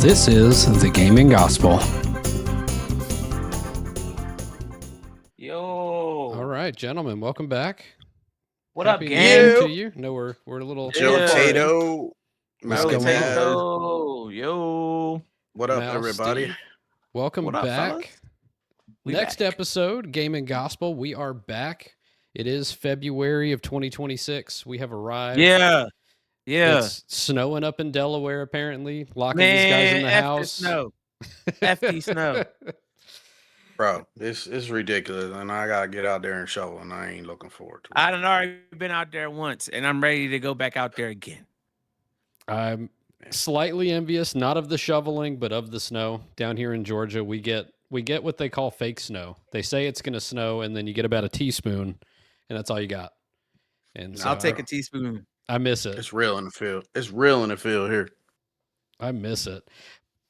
This is the Gaming Gospel. Yo. All right, gentlemen, welcome back. What Happy up, New Year gang? to you. No, we're a little Yeah. Joe Tato, What's Mountain going on? Taz. Tato. Yo. What up, Mal, everybody? Steve. Welcome What up, back. fellas? We Next back. episode, Gaming Gospel. We are back. It is February of 2026. We have arrived. Yeah. It's snowing up in Delaware, apparently. Locking these guys in the F house. snow. F the snow. Bro, this is ridiculous, and I gotta get out there and shovel, and I ain't looking forward to it. I done already been out there once, and I'm ready to go back out there again. I'm slightly envious, not of the shoveling, but of the snow. Down here in Georgia, we get what they call fake snow. They say it's going to snow, and then you get about a teaspoon, and that's all you got. And so I'll take a teaspoon. I miss it. It's real in the field. It's real in the field here. I miss it.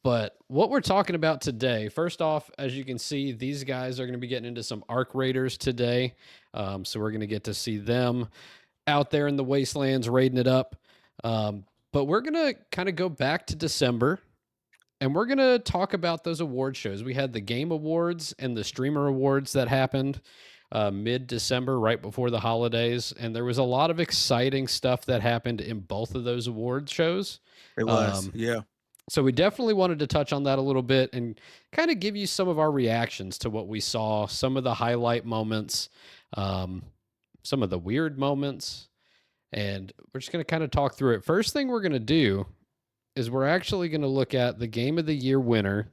But what we're talking about today, first off, as you can see, these guys are going to be getting into some Arc Raiders today. So we're going to get to see them out there in the wastelands raiding it up. But we're going to kind of go back to December, and we're going to talk about those award shows. We had the Game Awards and the Streamer Awards that happened mid-December, right before the holidays. And there was a lot of exciting stuff that happened in both of those award shows. It was, yeah. So we definitely wanted to touch on that a little bit and kind of give you some of our reactions to what we saw, some of the highlight moments, some of the weird moments, and we're just going to kind of talk through it. First thing we're going to do is we're actually going to look at the Game of the Year winner,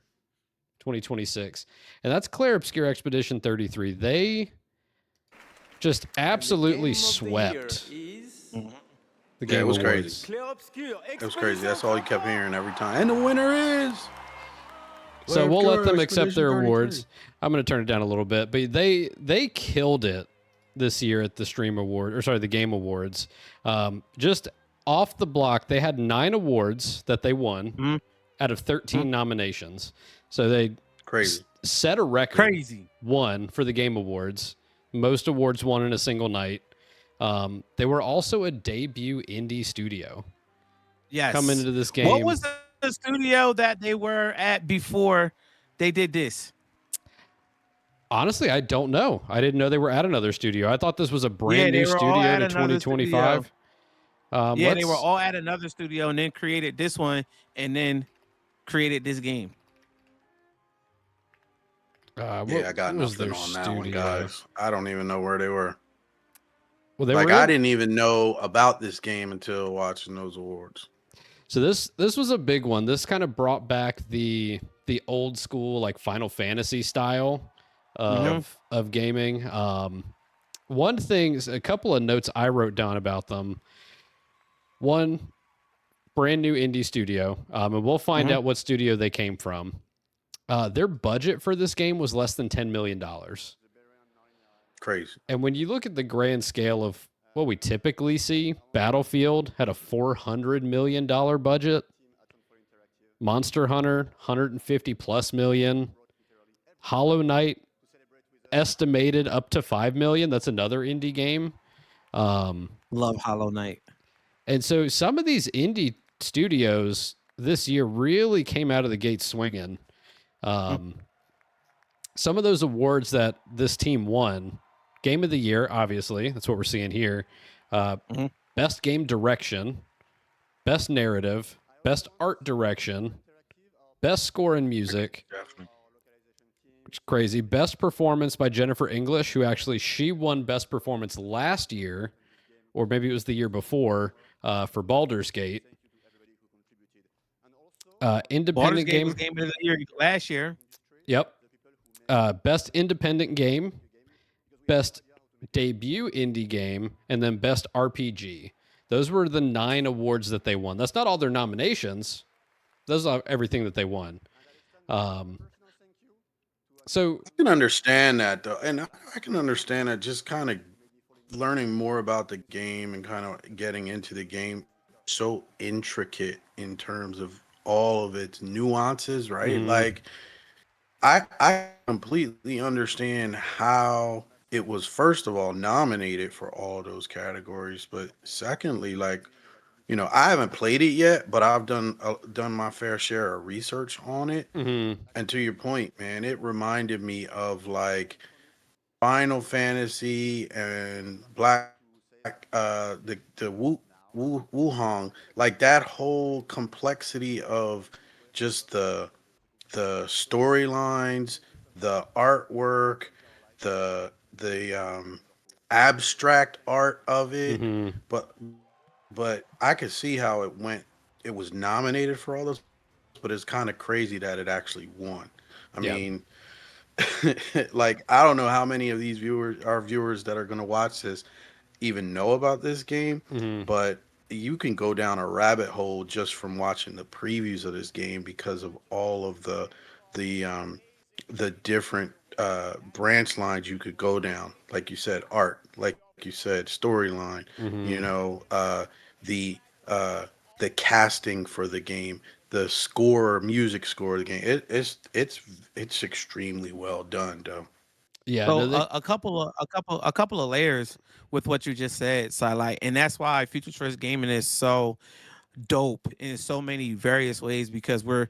2026, and that's Clair Obscur Expedition 33. They just absolutely swept the Game Yeah, it was Awards. crazy. It was crazy. That's all you kept hearing every time. And the winner is. So we'll let them accept their awards. I'm going to turn it down a little bit, but they killed it this year at the the Game Awards. Just off the block, they had 9 awards that they won out of 13 nominations. So they set a record. Crazy. One for the Game Awards. Most awards won in a single night. They were also a debut indie studio. Yes. Coming into this game. What was the studio that they were at before they did this? Honestly, I don't know. I didn't know they were at another studio. I thought this was a brand new studio to 2025. They were all at another studio and then created this one and then created this game. I got nothing on that one, guys. I don't even know where they were. Well, I didn't even know about this game until watching those awards. So this was a big one. This kind of brought back the old school like Final Fantasy style of gaming. One thing, a couple of notes I wrote down about them. One, brand new indie studio, and we'll find out what studio they came from. Their budget for this game was less than $10 million. Crazy. And when you look at the grand scale of what we typically see, Battlefield had a $400 million budget. Monster Hunter, $150+ million. Hollow Knight, estimated up to $5 million. That's another indie game. Love Hollow Knight. And so some of these indie studios this year really came out of the gate swinging. Some of those awards that this team won, Game of the Year, obviously, that's what we're seeing here. Best Game Direction, Best Narrative, Best Art Direction, Best Score and Music, which is crazy. Best Performance by Jennifer English, who she won Best Performance last year, or maybe it was the year before, for Baldur's Gate. Independent game. Was Game of the Year last year. Yep. Best Independent Game, Best Debut Indie Game, and then Best RPG. Those were the 9 awards that they won. That's not all their nominations. Those are everything that they won. So I can understand that, though. And I can understand that just kind of learning more about the game and kind of getting into the game. So intricate in terms of all of its nuances, right? Like, I completely understand how it was, first of all, nominated for all those categories, but secondly, like, I haven't played it yet, but I've done my fair share of research on it. Hmm. And to your point, man, it reminded me of like Final Fantasy and the Wuhong, like that whole complexity of just the storylines, the artwork, the abstract art of it. Hmm. But I could see how it went. It was nominated for all those, but it's kind of crazy that it actually won. I mean, Yeah. like I don't know how many of these viewers that are going to watch this even know about this game, Hmm. but you can go down a rabbit hole just from watching the previews of this game because of all of the the different branch lines you could go down. Like you said, art. Like you said, storyline. You Hmm. know, the uh, the casting for the game, the score, music score of the game. It's extremely well done, though. Yeah. So No, they. a couple of layers with what you just said, Sylight, and that's why Future Choice Gaming is so dope in so many various ways because we're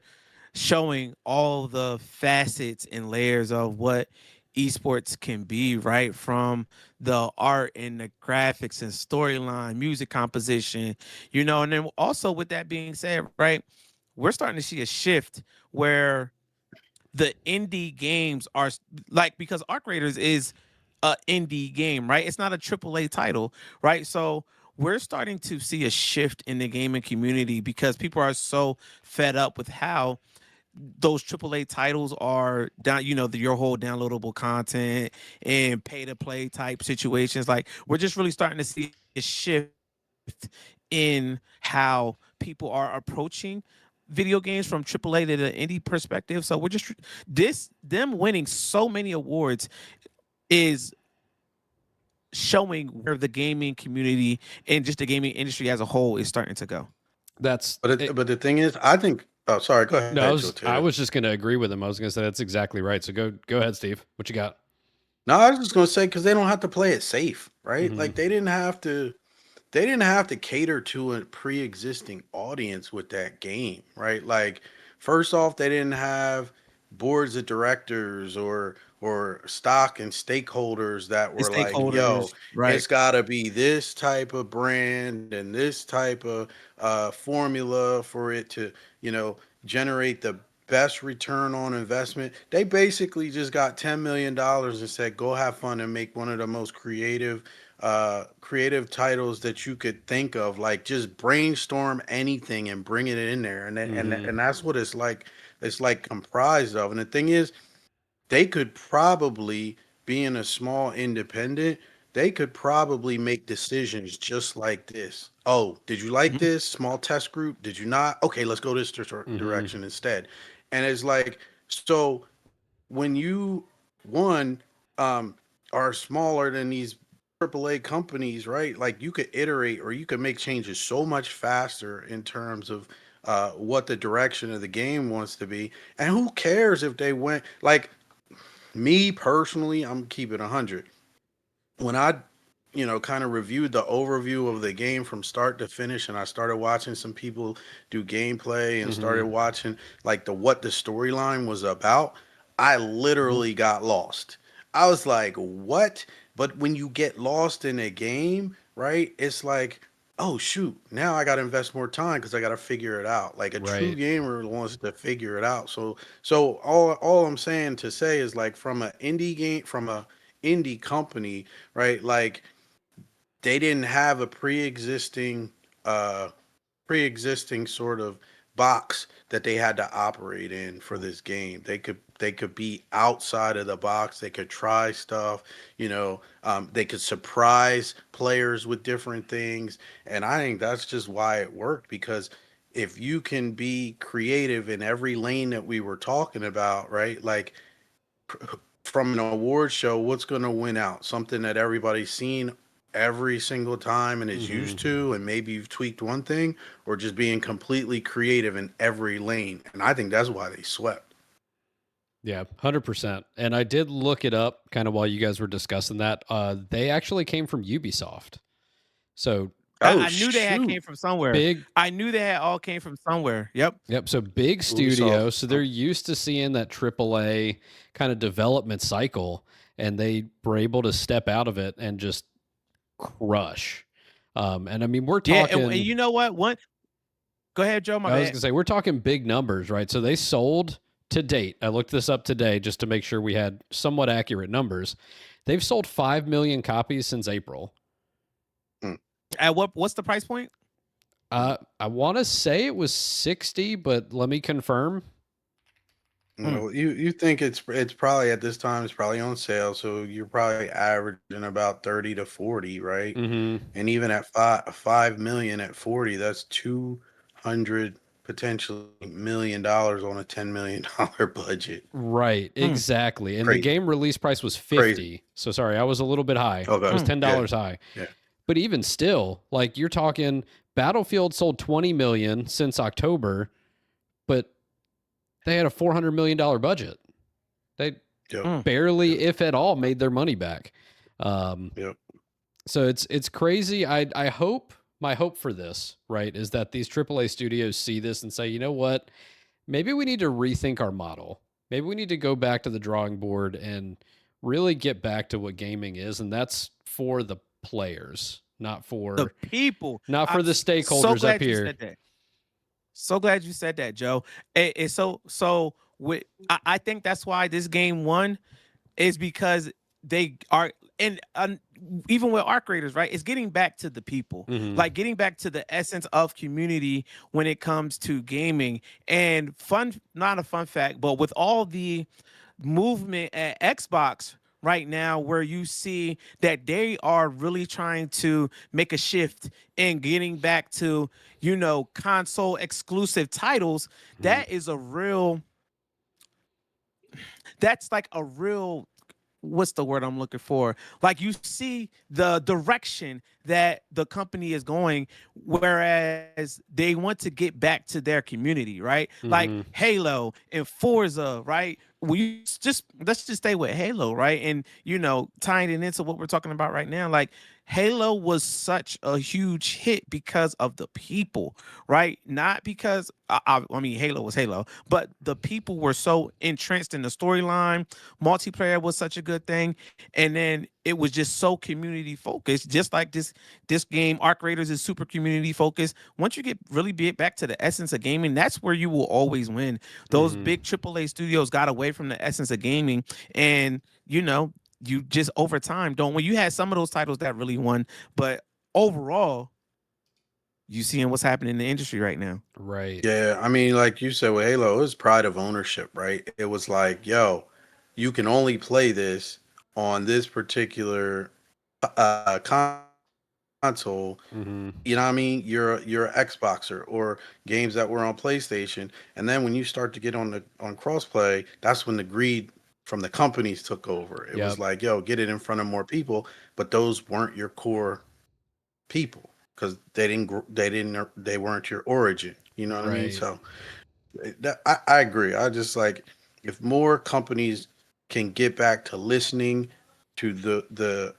showing all the facets and layers of what esports can be, right? From the art and the graphics and storyline, music composition, and then also with that being said, right, we're starting to see a shift where the indie games are like because Arc Raiders is a indie game, right? It's not a AAA title, right? So we're starting to see a shift in the gaming community because people are so fed up with how those AAA titles are down, your whole downloadable content and pay to play type situations. Like we're just really starting to see a shift in how people are approaching video games from AAA to the indie perspective. So we're just this them winning so many awards is showing where the gaming community and just the gaming industry as a whole is starting to go. That's it. But the thing is, I think. Oh, sorry. Go ahead, No, Joe Taylor. I was just going to agree with him. I was going to say that's exactly right. So go ahead, Steve. What you got? No, I was just gonna say because they don't have to play it safe, right? Hmm. Like they didn't have to cater to a pre-existing audience with that game, right? Like first off, they didn't have boards of directors or stock and stakeholders that The were like, yo, stakeholders, right? it's got to be this type of brand and this type of formula for it to, generate the best return on investment. They basically just got $10 million and said, "Go have fun and make one of the most creative titles that you could think of. Like just brainstorm anything and bring it in there." Hmm. And that's what it's like. It's like comprised of. And the thing is, they could probably, being a small independent, they could probably make decisions just like this. Oh, did you like Mhm. this small test group? Did you not? Okay, let's go this Hmm. direction instead. And it's like, so when you one are smaller than these AAA companies, right? Like you could iterate or you could make changes so much faster in terms of what the direction of the game wants to be. And who cares if they went like me personally, I'm keeping 100. When I, kind of reviewed the overview of the game from start to finish, and I started watching some people do gameplay and Hmm. started watching like what the storyline was about, I Mhm. literally got lost. I was like, what? But when you get lost in a game, right, it's like, oh shoot, now I got to invest more time because I got to figure it out. Like a true Right. gamer wants to figure it out. So all I'm saying to say is like from a indie company, right? Like they didn't have a uh pre-existing sort of box that they had to operate in for this game. They could be outside of the box. They could try stuff. They could surprise players with different things, and I think that's just why it worked because if you can be creative in every lane that we were talking about, right? Like from an award show, what's going to win out? Something that everybody's seen every single time and is Hmm. used to, and maybe you've tweaked one thing, or just being completely creative in every lane. And I think that's why they swept. Yeah, 100%. And I did look it up kind of while you guys were discussing that. They actually came from Ubisoft. So Oh I knew they had came shoot! from somewhere. Big I knew they had all came from somewhere. Yep. Yep. So big studio. Ubisoft. So they're used to seeing that AAA kind of development cycle, and they were able to step out of it and just crush. And I mean, we're Yeah, and talking. you know what? Go ahead, Joe. My I was bad. gonna say we're talking big numbers, right? So they sold to date. I looked this up today just to make sure we had somewhat accurate numbers. They've sold 5 million copies since April. At what's the price point? I want to say it was 60, but let me confirm. Well, you think it's probably at this time it's probably on sale, so you're probably averaging about 30 to 40, right? Mm-hmm. And even at 5 million at 40, that's 200 potentially $1 million on a $10 million budget. Right, exactly. And the Crazy, game release price was crazy. 50. So sorry, I was a little bit high. It was Okay, yeah, $10 high. yeah. But even still, like you're talking Battlefield sold 20 million since October, but they had a $400 million budget. They Yep, barely, yep, if at all, made their money back. yep. So it's crazy. I hope my hope for this, right, is that these AAA studios see this and say, you know what? Maybe we need to rethink our model. Maybe we need to go back to the drawing board and really get back to what gaming is, and that's for the players, not The for people. not for I'm the so stakeholders up glad you here. said that. So glad you said that, Joe. It's so with I think that's why this game won is because they are and even with art creators, right? It's getting back to the people, Mhm. like getting back to the essence of community when it comes to gaming. And fun, not a fun fact, but with all the movement at Xbox right now where you see that they are really trying to make a shift in getting back to, console exclusive titles, Mhm. that is a real that's like a real what's the word I'm looking for? Like you see the direction that the company is going, whereas they want to get back to their community, right? Like Mhm. Halo and Forza, right? Let's just stay with Halo, right? And tying it into what we're talking about right now, like Halo was such a huge hit because of the people, right? Not because I mean Halo was Halo, but the people were so entrenched in the storyline. Multiplayer was such a good thing, and then it was just so community focused, just like this game Arc Raiders is super community focused. Once you really get back to the essence of gaming, that's where you will always win. Those Mhm. big AAA studios got away from the essence of gaming, and you just over time don't win. You had some of those titles that really won, but overall you seeing what's happening in the industry right now. Right. Yeah, I mean, like you said with Halo, it was pride of ownership, right? It was like, yo, you can only play this on this particular console. Mhm. You know what I mean? You're an Xboxer or games that were on PlayStation. And then when you start to get on crossplay, that's when the greed from the companies took over. It was Yep. like, yo, get it in front of more people, but those weren't your core people because they weren't your origin. You know what I mean? Right. So I agree. I just like if more companies can get back to listening to the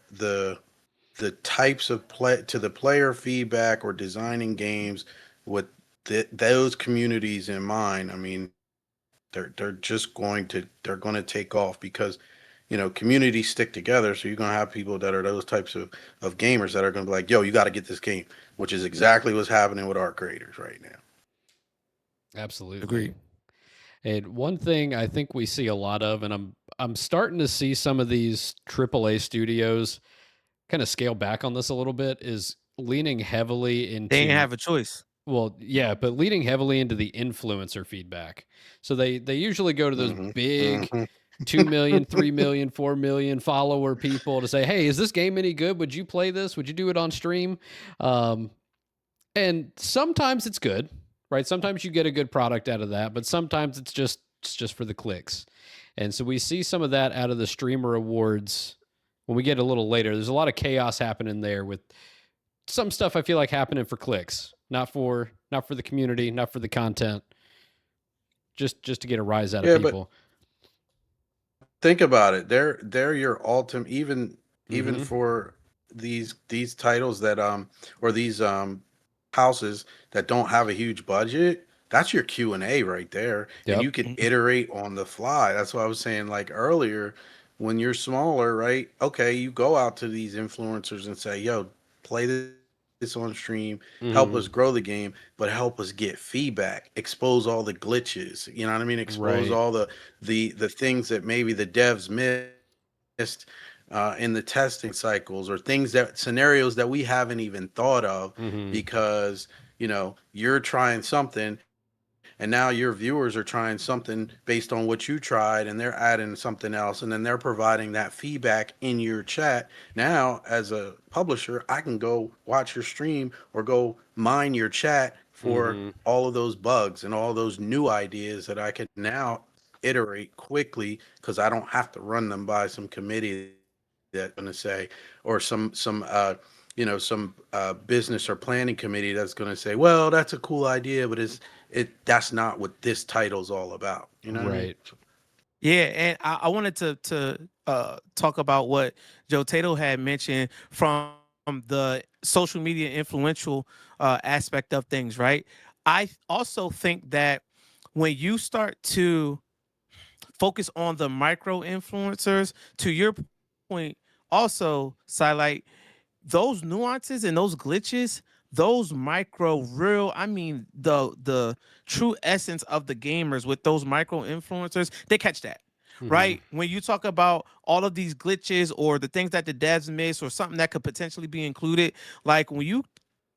types of play to the player feedback or designing games with those communities in mind. I mean, they're going to take off because communities stick together. So you're going to have people that are those types of gamers that are going to be like, yo, you got to get this game, which is exactly what's happening with our creators right now. Absolutely. Agreed. And one thing I think we see a lot of, and I'm starting to see some of these AAA studios kind of scale back on this a little bit, is leaning heavily They ain't into, have a choice. well, yeah, but leaning heavily into the influencer feedback. So they usually go to those Hmm. big Hmm. 2 million, 3 million, 4 million follower people to say, hey, is this game any good? Would you play this? Would you do it on stream? Um, and sometimes it's good, right? Sometimes you get a good product out of that, but sometimes it's just for the clicks. And so we see some of that out of the streamer awards when we get a little later. There's a lot of chaos happening there with some stuff I feel like happening for clicks, not for the community, not for the content, just to get a rise out of Yeah, but people. think about it. They're your ultimate even Mhm. for these titles that or these houses that don't have a huge budget, that's your Q&A right there, and Yep. you could Mhm. iterate on the fly. That's what I was saying like earlier. When you're smaller, right? Okay, you go out to these influencers and say, "Yo, play this on stream, help us grow the Hmm. game, but help us get feedback, expose all the glitches, you know what I mean? Expose all Right. the things that maybe the devs missed in the testing cycles, or things that scenarios that we haven't even thought of Hmm. because you're trying something and now your viewers are trying something based on what you tried and they're adding something else, and then they're providing that feedback in your chat. Now as a publisher, I can go watch your stream or go mine your chat for Hmm. all of those bugs and all those new ideas that I can now iterate quickly, because I don't have to run them by some committee that's going to say, or some business or planning committee that's going to say, well, that's a cool idea, but that's not what this title's all about. You know what I mean? Right. Yeah, and I wanted to talk about what Joe Tato had mentioned from the social media influential aspect of things, right? I also think that when you start to focus on the micro influencers, to your point, also, Sylight, those nuances and those glitches, those micro real, I mean the true essence of the gamers with those micro influencers, they catch that. Hmm. Right? When you talk about all of these glitches or the things that the devs miss or something that could potentially be included, like when you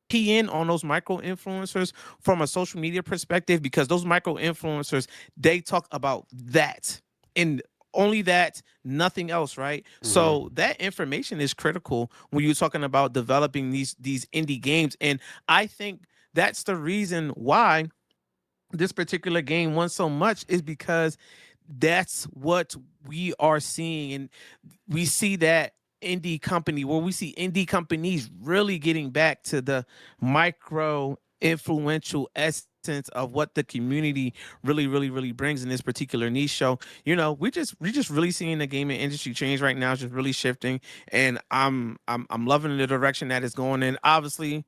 key in on those micro influencers from a social media perspective, because those micro influencers, they talk about that and only that, nothing else, right? Hmm. So that information is critical when you're talking about developing these indie games. And I think that's the reason why this particular game won so much, is because that's what we are seeing. And we see that indie company, where we see indie companies really getting back to the micro influential essence of what the community really brings in this particular niche. So we just really seeing the gaming industry change right now. It's just really shifting, and I'm loving the direction that it's going in. Obviously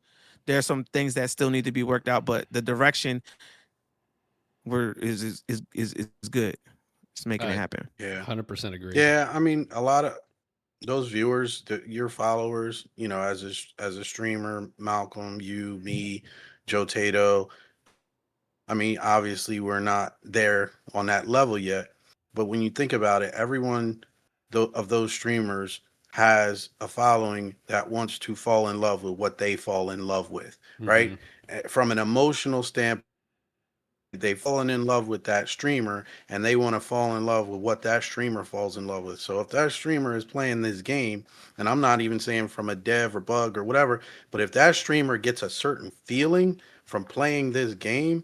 there's some things that still need to be worked out, but the direction is good. It's making it I happen. Yeah. 100% agree. Yeah. I mean, a lot of those viewers, your followers, as a streamer, Malcolm, you, me, Joe Tato. I mean, obviously, we're not there on that level yet, but when you think about it, everyone of those streamers has a following that wants to fall in love with what they fall in love with, right? Hmm. From an emotional standpoint, they've fallen in love with that streamer and they want to fall in love with what that streamer falls in love with. So if that streamer is playing this game, and I'm not even saying from a dev or bug or whatever, but if that streamer gets a certain feeling from playing this game,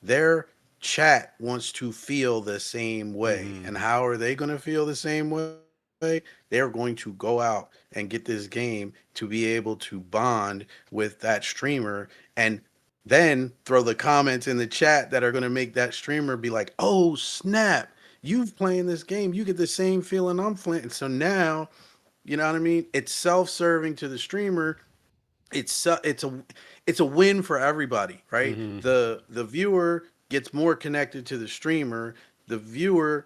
their chat wants to feel the same way. Hmm. And how are they going to feel the same way? They're going to go out and get this game to be able to bond with that streamer, and then throw the comments in the chat that are going to make that streamer be like, oh, snap. You've playing this game. You get the same feeling I'm playing. So now, you know what I mean? It's self-serving to the streamer. It's a win for everybody, right? Hmm. The viewer gets more connected to the streamer. The viewer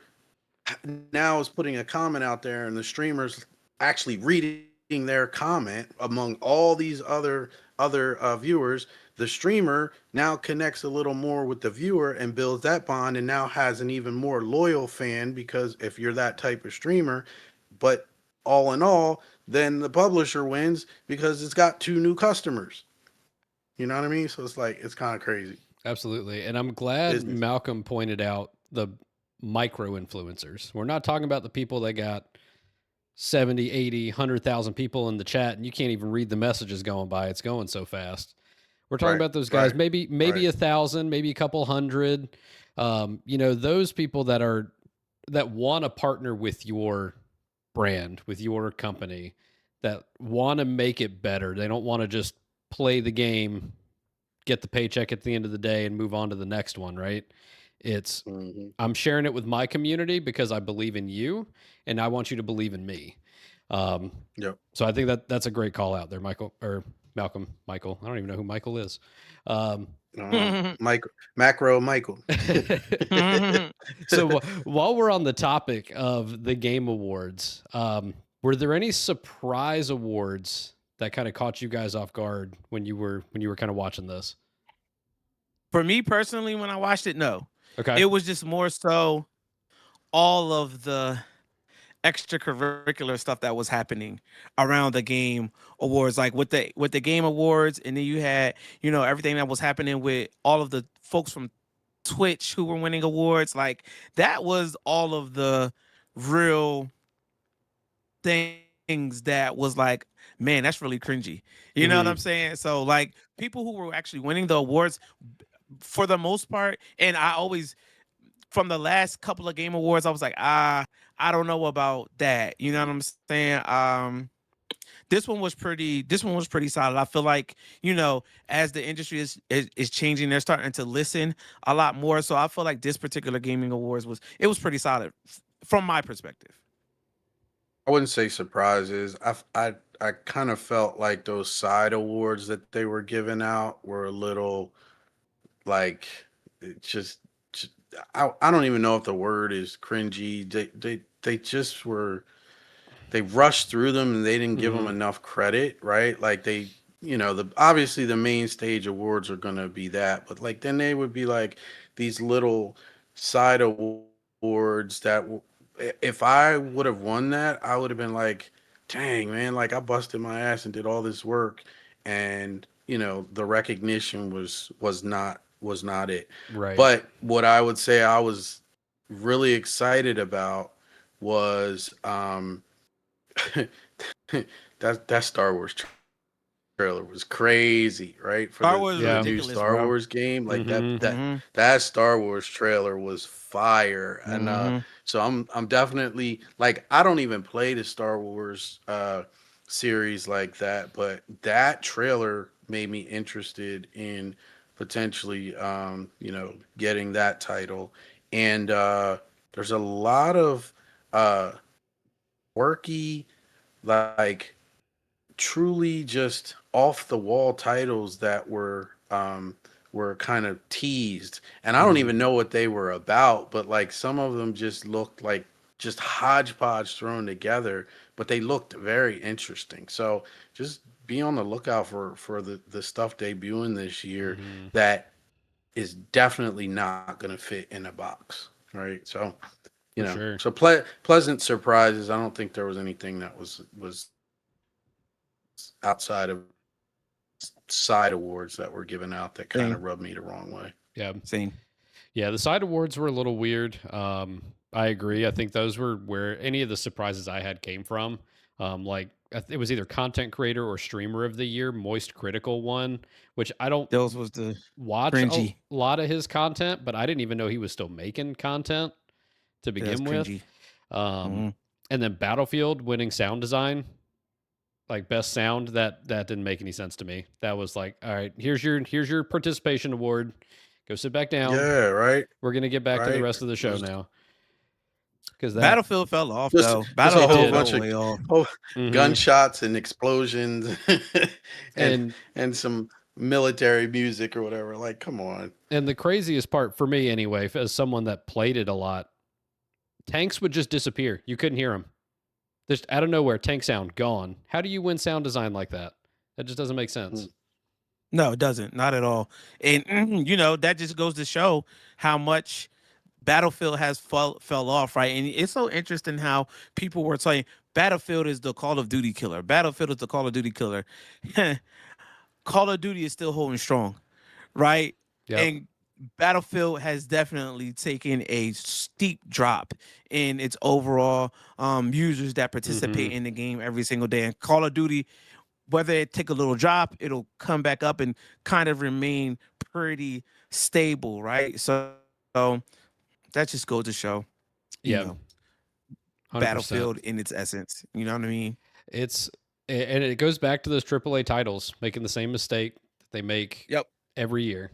now is putting a comment out there, and the streamer's actually reading their comment among all these other viewers. The streamer now connects a little more with the viewer and builds that bond, and now has an even more loyal fan, because if you're that type of streamer. But all in all, then the publisher wins because it's got two new customers. You know what I mean? So it's like, it's kind of crazy Absolutely. And I'm glad business. Malcolm pointed out the micro influencers. We're not talking about the people that got 70, 80, 100,000 people in the chat and you can't even read the messages going by. It's going so fast. We're talking Right, about those guys, right, maybe right. 1,000, maybe a couple hundred. Those people that want to partner with your brand, with your company, that want to make it better. They don't want to just play the game, get the paycheck at the end of the day, and move on to the next one, right? It's Hmm. I'm sharing it with my community because I believe in you and I want you to believe in me. Um, Yep. so I think that's a great call out there, Michael or Malcolm. Michael, I don't even know who Michael is. Um, Michael, macro Michael. so while we're on the topic of the game awards, were there any surprise awards that kind of caught you guys off guard when you were kind of watching this? For me personally, when I watched it, no. Okay. It was just more so all of the extracurricular stuff that was happening around the game awards, like with the game awards, and then you had, you know, everything that was happening with all of the folks from Twitch who were winning awards. Like that was all of the real things that was like, man, that's really cringy. You know what I'm saying? So like people who were actually winning the awards for the most part, and I always from the last couple of game awards, I was like, I don't know about that. You know what I'm saying? This one was pretty solid. I feel like, you know, as the industry is changing, they're starting to listen a lot more. So I feel like this particular gaming awards was pretty solid from my perspective. I wouldn't say surprises. I kind of felt like those side awards that they were giving out were a little like it just I don't even know if the word is cringy. They just were they rushed through them and they didn't give them enough credit, right? Like they, you know, the obviously the main stage awards are going to be that, but like then they would be like these little side awards that if I would have won that, I would have been like, "Dang, man, like I busted my ass and did all this work and, you know, the recognition was not it." Right. But what I would say I was really excited about was that Star Wars trailer was crazy, right? For Star the Wars for is the Yeah. new ridiculous, Star bro. Wars game, like Mm-hmm. that Star Wars trailer was fire. And Mm-hmm. so I'm definitely like I don't even play the Star Wars series like that, but that trailer made me interested in potentially you know, getting that title. And there's a lot of uh quirky, like truly just off the wall titles that were kind of teased. And I don't even know what they were about, but like some of them just looked like just hodgepodge thrown together, but they looked very interesting. So just be on the lookout for the stuff debuting this year that is definitely not going to fit in a box, right? So you For know, sure. so pleasant surprises. I don't think there was anything that was outside of side awards that were given out that kind Same. of rubbed me the wrong way. Yeah. Same. Yeah, the side awards were a little weird. I agree. I think those were where any of the surprises I had came from. Like it was either content creator or streamer of the year. Moist Critical one, which I don't Those was the watch a cringy. lot of his content, but I didn't even know he was still making content to That's begin with. cringy. Um, Mm-hmm. and then Battlefield winning sound design, like best sound. That didn't make any sense to me. That was like, all right, here's your participation award. Go sit back down. Yeah, right, We're gonna get back to the right. rest of the It show was now because that Battlefield fell off just though. just a it whole Battlefield did. fell bunch of way off. oh, Hmm. gunshots and explosions and And and some military music or whatever. Like, come on. the craziest part for me, anyway, as someone that played it a lot, tanks would just disappear. You couldn't hear them. Just out of nowhere, tank sound gone. How do you win sound design like that? That just doesn't make sense. Mm. No, it doesn't. Not at all. And you know, that just goes to show how much Battlefield has fell off, right? And it's so interesting how people were saying Battlefield is the Call of Duty killer. Battlefield is the Call of Duty killer. Call of Duty is still holding strong, right? Yep. And Battlefield has definitely taken a steep drop in its overall users that participate Hmm. in the game every single day. And Call of Duty, whether it take a little drop, it'll come back up and kind of remain pretty stable, right? So that just goes to show, you Yeah. know, 100%. Battlefield in its essence. You know what I mean? It's and it goes back to those AAA titles making the same mistake that they make Yep. every year.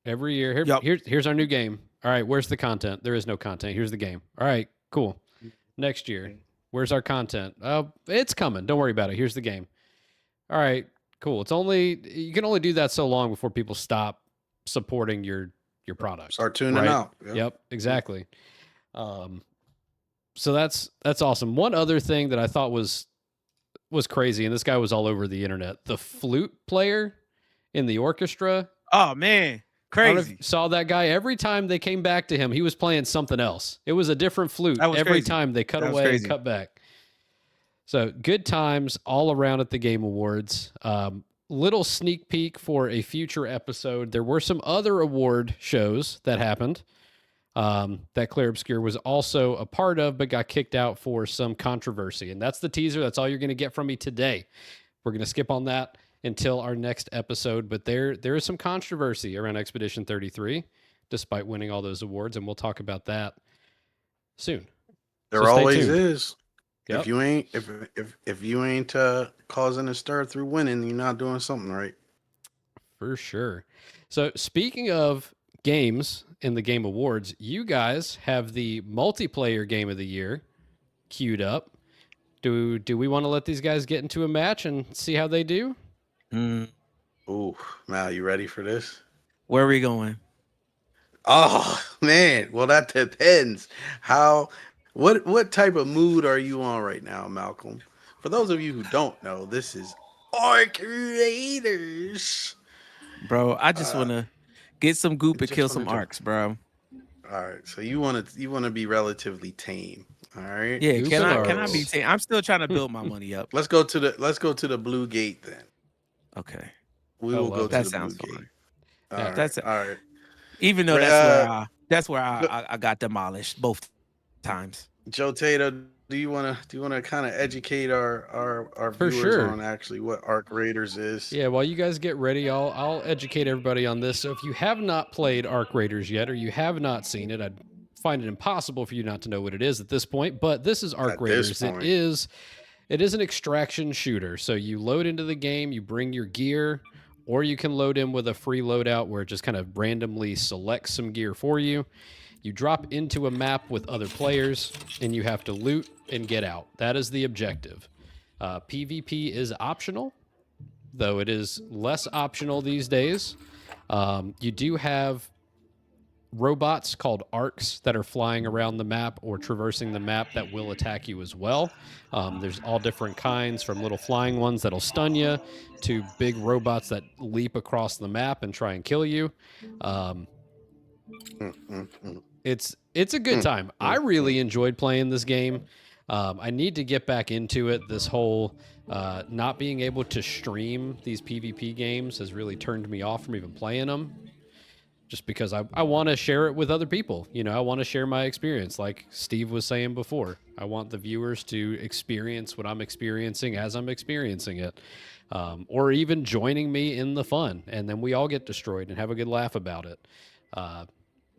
Every year, Yep. here's our new game. All right, where's the content? There is no content. Here's the game. All right, cool. Next year, Where's our content? Oh, it's coming. Don't worry about it. Here's the game. All right, cool. You can only do that so long before people stop supporting your product, Start tuning right? out. Yep. Yep, exactly. Um, so that's awesome. One other thing that I thought was crazy, and this guy was all over the internet. The flute player in the orchestra. Oh man, I don't know if you crazy. saw that guy. Every time they came back to him, he was playing something else. It was a different flute That was every crazy. time they cut That was away and crazy. cut back. So good times all around at the Game Awards. Little sneak peek for a future episode. There were some other award shows that happened that Clair Obscur was also a part of, but got kicked out for some controversy. And that's the teaser. That's all you're going to get from me today. We're going to skip on that until our next episode. But there is some controversy around Expedition 33, despite winning all those awards, and we'll talk about that soon. There So stay always tuned. is. Yep. If you ain't causing a stir through winning, you're not doing something right. For sure. So speaking of games in the Game Awards, you guys have the multiplayer game of the year queued up. Do we want to let these guys get into a match and see how they do? Mm, Ooh, Mal, you ready for this? where are we going? Oh man, well that depends. What type of mood are you on right now, Malcolm? For those of you who don't know, this is Arc Raiders. Bro, I just Uh, wanna get some goop and just kill want some to. arcs, bro. All right, so you want to be relatively tame. All right. Yeah, Goop can and I be So arcs. I'm still trying to build my money up. let's go to the blue gate then. Okay. We I will go love to it. That the blue sounds gate. fine. All Yeah. right. That's All right. even though that's where Go- I got demolished both times. Joe Tato, do you wanna kind of educate our For viewers sure. on actually what Arc Raiders is? Yeah, while you guys get ready, I'll educate everybody on this. So if you have not played Arc Raiders yet, or you have not seen it, I'd find it impossible for you not to know what it is at this point. But this is Arc At this Raiders. point, It is an extraction shooter. So you load into the game, you bring your gear, or you can load in with a free loadout where it just kind of randomly selects some gear for you. You drop into a map with other players, and you have to loot and get out. That is the objective. PvP is optional, though it is less optional these days. You do have robots called arcs that are flying around the map or traversing the map that will attack you as well. There's all different kinds, from little flying ones that'll stun you to big robots that leap across the map and try and kill you. Um, mm, mm, mm, it's a good mm, time. I mm, mm. really enjoyed playing this game. I need to get back into it. This whole not being able to stream these PvP games has really turned me off from even playing them. Just because I want to share it with other people. You know, I want to share my experience, like Steve was saying before. I want the viewers to experience what I'm experiencing as I'm experiencing it, or even joining me in the fun, and then we all get destroyed and have a good laugh about it. Uh,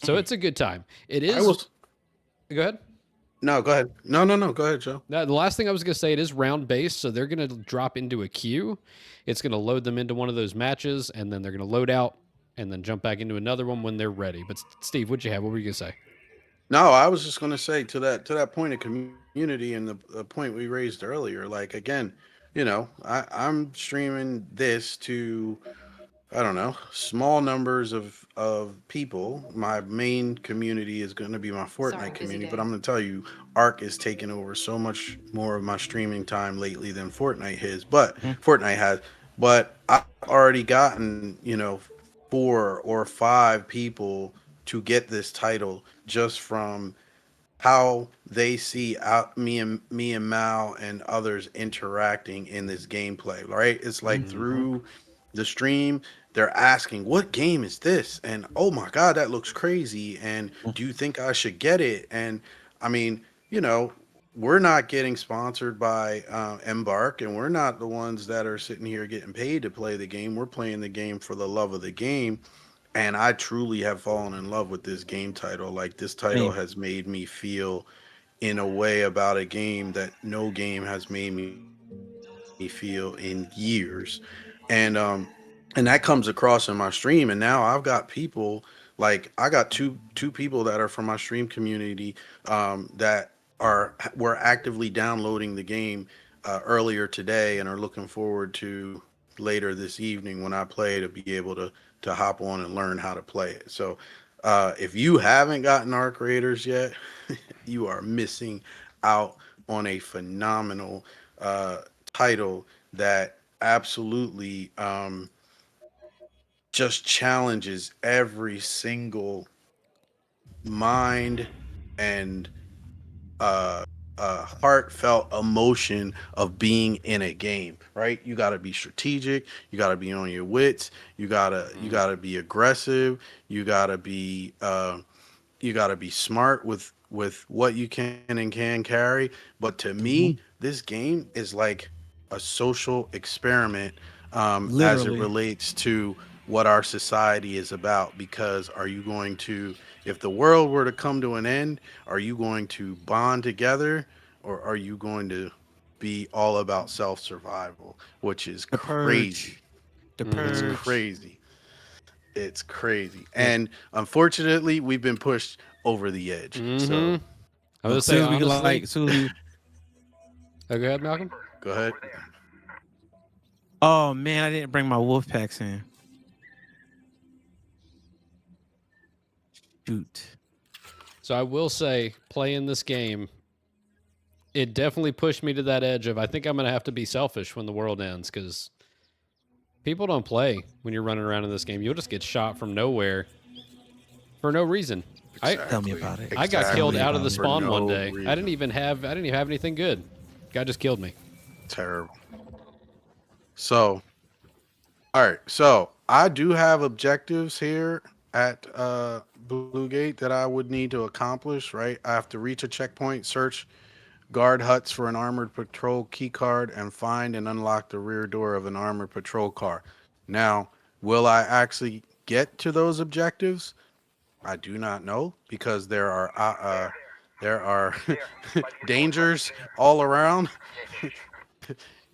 so it's a good time. It I is. was Go ahead. no. Go ahead. No. Go ahead, Joe. Now, the last thing I was going to say, it is round based, so they're going to drop into a queue. It's going to load them into one of those matches, and then they're going to load out and then jump back into another one when they're ready. But Steve, what'd you have? What were you going to say? No, I was just going to say to that point of community and the point we raised earlier. Like again, I'm streaming this to I don't know, small numbers of people. My main community is going to be my Fortnite community, but I'm going to tell you, Arc is taking over so much more of my streaming time lately than Mhm. Fortnite has. But I've already gotten, 4 or 5 people to get this title just from how they see out me and Mal and others interacting in this gameplay, right? It's like Mhm. through the stream, they're asking, "What game is this?" And "Oh my god, that looks crazy." And "Do you think I should get it?" And I mean, you know, we're not getting sponsored by Embark, and we're not the ones that are sitting here getting paid to play the game. We're playing the game for the love of the game, and I truly have fallen in love with this game title. Like this title Same. has made me feel in a way about a game that no game has made me feel in years. And and that comes across in my stream, and now I've got people like I got two people that are from my stream community that were actively downloading the game earlier today and are looking forward to later this evening when I play to be able to hop on and learn how to play it. So if you haven't gotten Arc Raiders yet, you are missing out on a phenomenal uh, title that absolutely just challenges every single mind and uh, heartfelt emotion of being in a game. Right? You got to be strategic. You got to be on your wits. You gotta be aggressive. You gotta be smart with what you can and can carry. But to Mhm. me, this game is like a social experiment as it Literally. relates to what our society is about. Because are you going to, if the world were to come to an end, are you going to bond together, or are you going to be all about self survival, which is The crazy? Purge. The It's Mm-hmm. Purge. crazy. It's crazy. Yeah. And unfortunately, we've been pushed over the edge. Mm-hmm. So I Look, would as soon say as we honestly. as soon as we, Oh, go ahead, Malcolm. go ahead. oh man, I didn't bring my wolf packs in. Shoot. So I will say, playing this game, it definitely pushed me to that edge of I think I'm gonna have to be selfish when the world ends because people don't play when you're running around in this game. You'll just get shot from nowhere for no reason. I Tell me Exactly. about it. I got Tell killed me Exactly. out of the about it. For spawn one no day. reason. I didn't even have anything good. Guy just killed me. Terrible. So, all right. So, I do have objectives here at Blue Gate that I would need to accomplish, right? I have to reach a checkpoint, search guard huts for an armored patrol key card, and find and unlock the rear door of an armored patrol car. Now, will I actually get to those objectives? I do not know because there are dangers all around,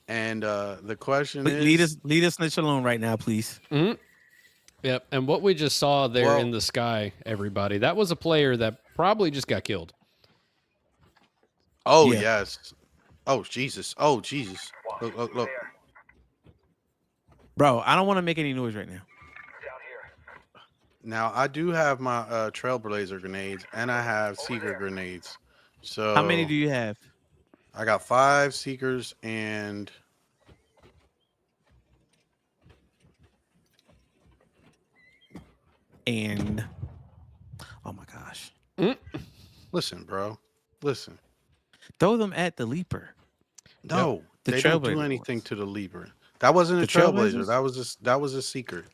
and the question is, Lead us snitch alone right now, please. Hmm. Yep. And what we just saw there in well, the sky, everybody, that was a player that probably just got killed. oh Yeah. yes, oh Jesus, look, look, look. Bro, I don't want to make any noise right now. Now I do have my trailblazer grenades and I have seeker grenades, How many so do you have? I got 5 seekers and And oh my gosh. Mm. listen, bro, listen. Throw them at the leaper. Yep. No, The they don't do trailblazer anything ones. to the lever. That wasn't a The trailblazer. trailblazers? That was a seeker.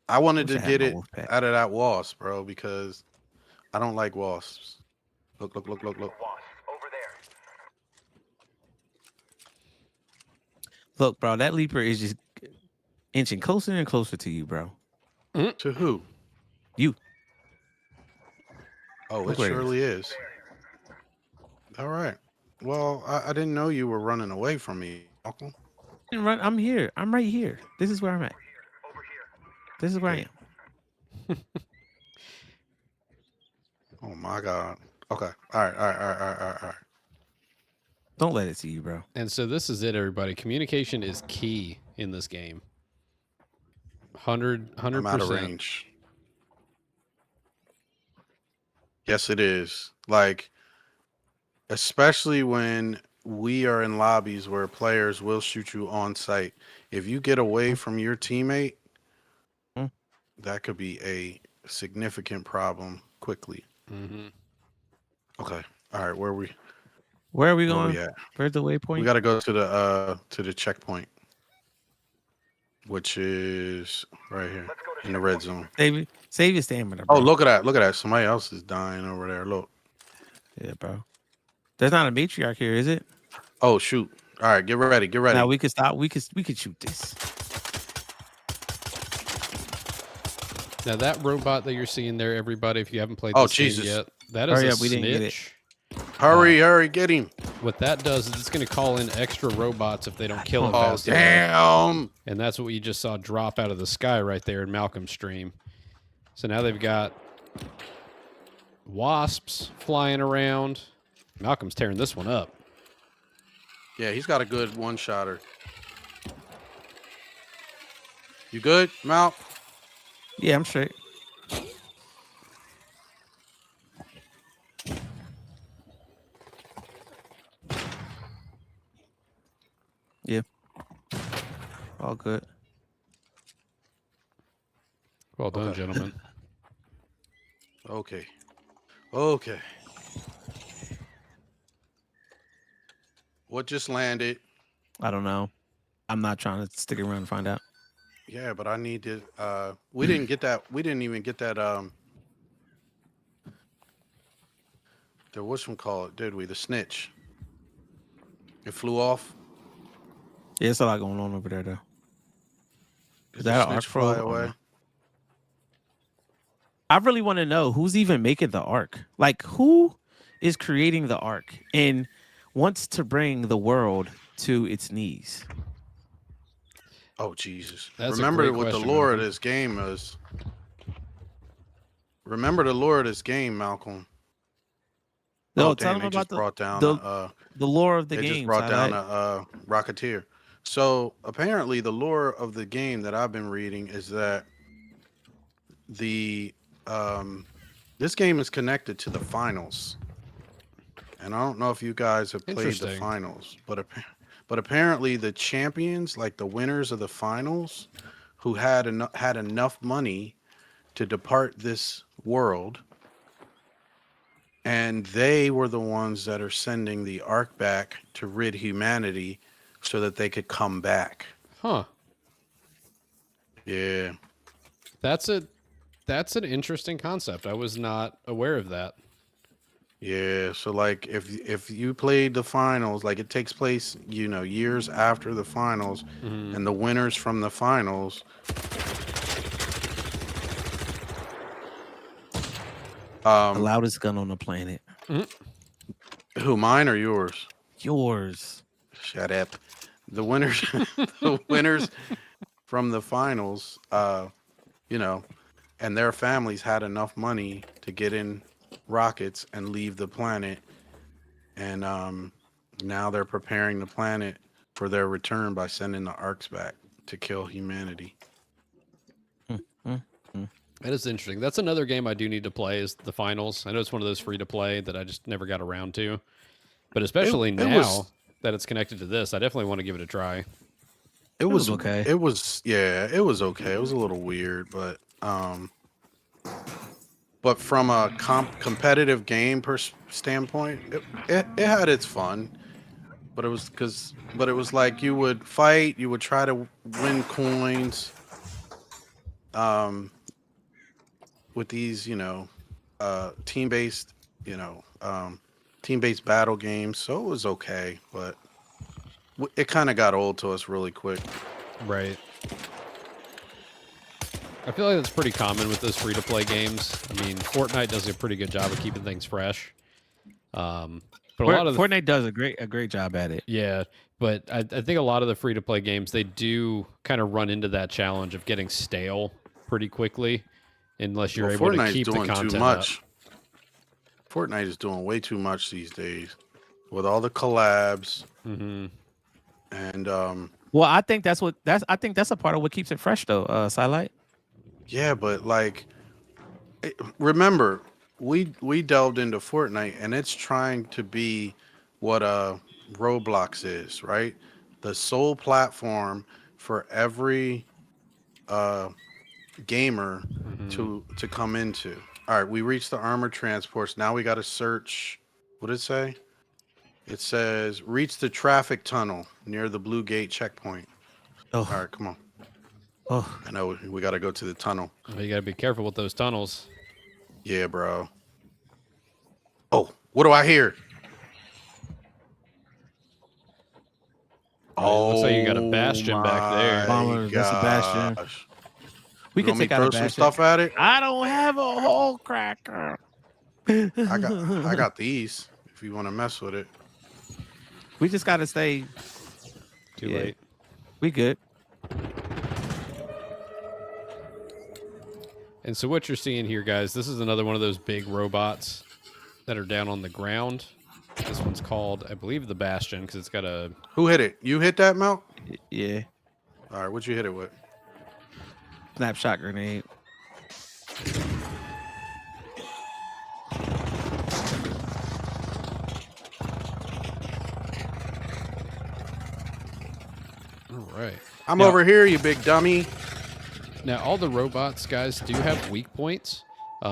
I I wanted wish to I had get my it wolf pack. out of that wasp, bro, because I don't like wasps. Look, look, look, look, look. Look, bro, that leaper is just inching closer and closer to you, bro. To who? You. Oh, Look it where it is. surely is. All right. Well, I didn't know you were running away from me, Malcolm. Run. I'm here. I'm right here. This is where I'm at. This is where I Okay. am. Oh my God. Okay. All right. All right. All right. All right. All right. All right. Don't let it see you, bro. And so this is it, everybody. Communication is key in this game. 100 I'm out of 100%. range. Yes, it is. Like, especially when we are in lobbies where players will shoot you on sight. If you get away from your teammate, Mm. that could be a significant problem quickly. Mm-hmm. Okay. All right. Where we? Where are we Where we going? at? Where's the We waypoint? got to go to the checkpoint, which is right here in the red zone. Save your stamina, Oh, bro. look at that! Look at that! Somebody else is dying over there. Look. Yeah, bro. There's not a matriarch here, is it? Oh shoot! All right, get ready. Get ready. Now we could stop. We could shoot this. Now that robot that you're seeing there, everybody, if you haven't played Oh this game Jesus! yet, that is Hurry a up, we didn't get it. snitch. Hurry! Hurry! Get him! What that does is it's going to call in extra robots if they don't kill him Oh fast enough. damn! And that's what we just saw drop out of the sky right there in Malcolm's stream. So now they've got wasps flying around. Malcolm's tearing this one up. Yeah, he's got a good one-shotter. You good, Mal? Yeah, I'm straight. Yeah. All good. Well done, Okay. gentlemen. Okay. Okay. What just landed? I don't know. I'm not trying to stick around and find out. Yeah, but I need to. We didn't get that. We didn't even get that. The whatchamacallit, did we? The snitch. It flew off. Yeah, there's a lot going on over there, though. Did Is the that an snitch arc fly froze? away? I really want to know who's even making the arc. Like, who is creating the arc and wants to bring the world to its knees? Oh Jesus! That's a Remember great what the question, lore of Malcolm. this game is. Remember the lore of this game, Malcolm. No, Oh tell damn! them They just about brought down the a. the lore of the They just game. brought down Sylight. a Rocketeer. So apparently, the lore of the game that I've been reading is that the this game is connected to the finals, and I don't know if you guys have played the Interesting. finals, but apparently the champions, like the winners of the finals, who had enough money to depart this world, and they were the ones that are sending the Ark back to rid humanity so that they could come back. Huh. Yeah. That's an interesting concept. I was not aware of that. Yeah, so like if you played the finals, like it takes place, years after the finals, Mhm. and the winners from the finals The loudest gun on the planet. who, mine or yours? Yours. Shut up. The winners the winners from the finals, and their families had enough money to get in rockets and leave the planet, and now they're preparing the planet for their return by sending the arcs back to kill humanity. That is interesting. That's another game I do need to play is the finals. I know it's one of those free to play that I just never got around to. But especially It now was that it's connected to this, I definitely want to give it a try. it was okay. It was, yeah, it was okay. It was a little weird, but from a competitive game standpoint, it had its fun. But it was like you would fight, you would try to win coins, um, with these, team-based, team-based battle games. So it was okay, but it kind of got old to us really quick. Right. I feel like that's pretty common with those free-to-play games. I mean, Fortnite does a pretty good job of keeping things fresh. But a lot of Fortnite does a great job at it. yeah, but I think a lot of the free-to-play games, they do kind of run into that challenge of getting stale pretty quickly unless you're able to Fortnite's keep the doing content too up. much. Fortnite is doing way too much these days with all the collabs, and Well, I think that's a part of what keeps it fresh, though. Sylight. yeah, but like, remember, we delved into Fortnite, and it's trying to be what Roblox is, right? The sole platform for every gamer to come into. All right, we reached the armored transports. Now we got to search. What did it say? It says reach the traffic tunnel near the Blue Gate checkpoint. Oh. All right, come on. Oh. I know we got to go to the tunnel. Well, you got to be careful with those tunnels. Yeah, bro. Oh, what do I hear? Oh, looks like you got a Bastion back there. Bombers, that's a Bastion. Gosh. We You can want me take to out throw a some Bastion. stuff at it? I don't have a hole cracker. I got these. If you want to mess with it. We just gotta stay. Too Yeah. late. We good. And so what you're seeing here, guys, this is another one of those big robots that are down on the ground. This one's called, I believe, the Bastion because it's got a. Who hit it? You hit that, Mel? Yeah. All right, what'd you hit it with? Snapshot grenade. All right. I'm Now- over here, you big dummy. Now, all the robots, guys, do have weak points.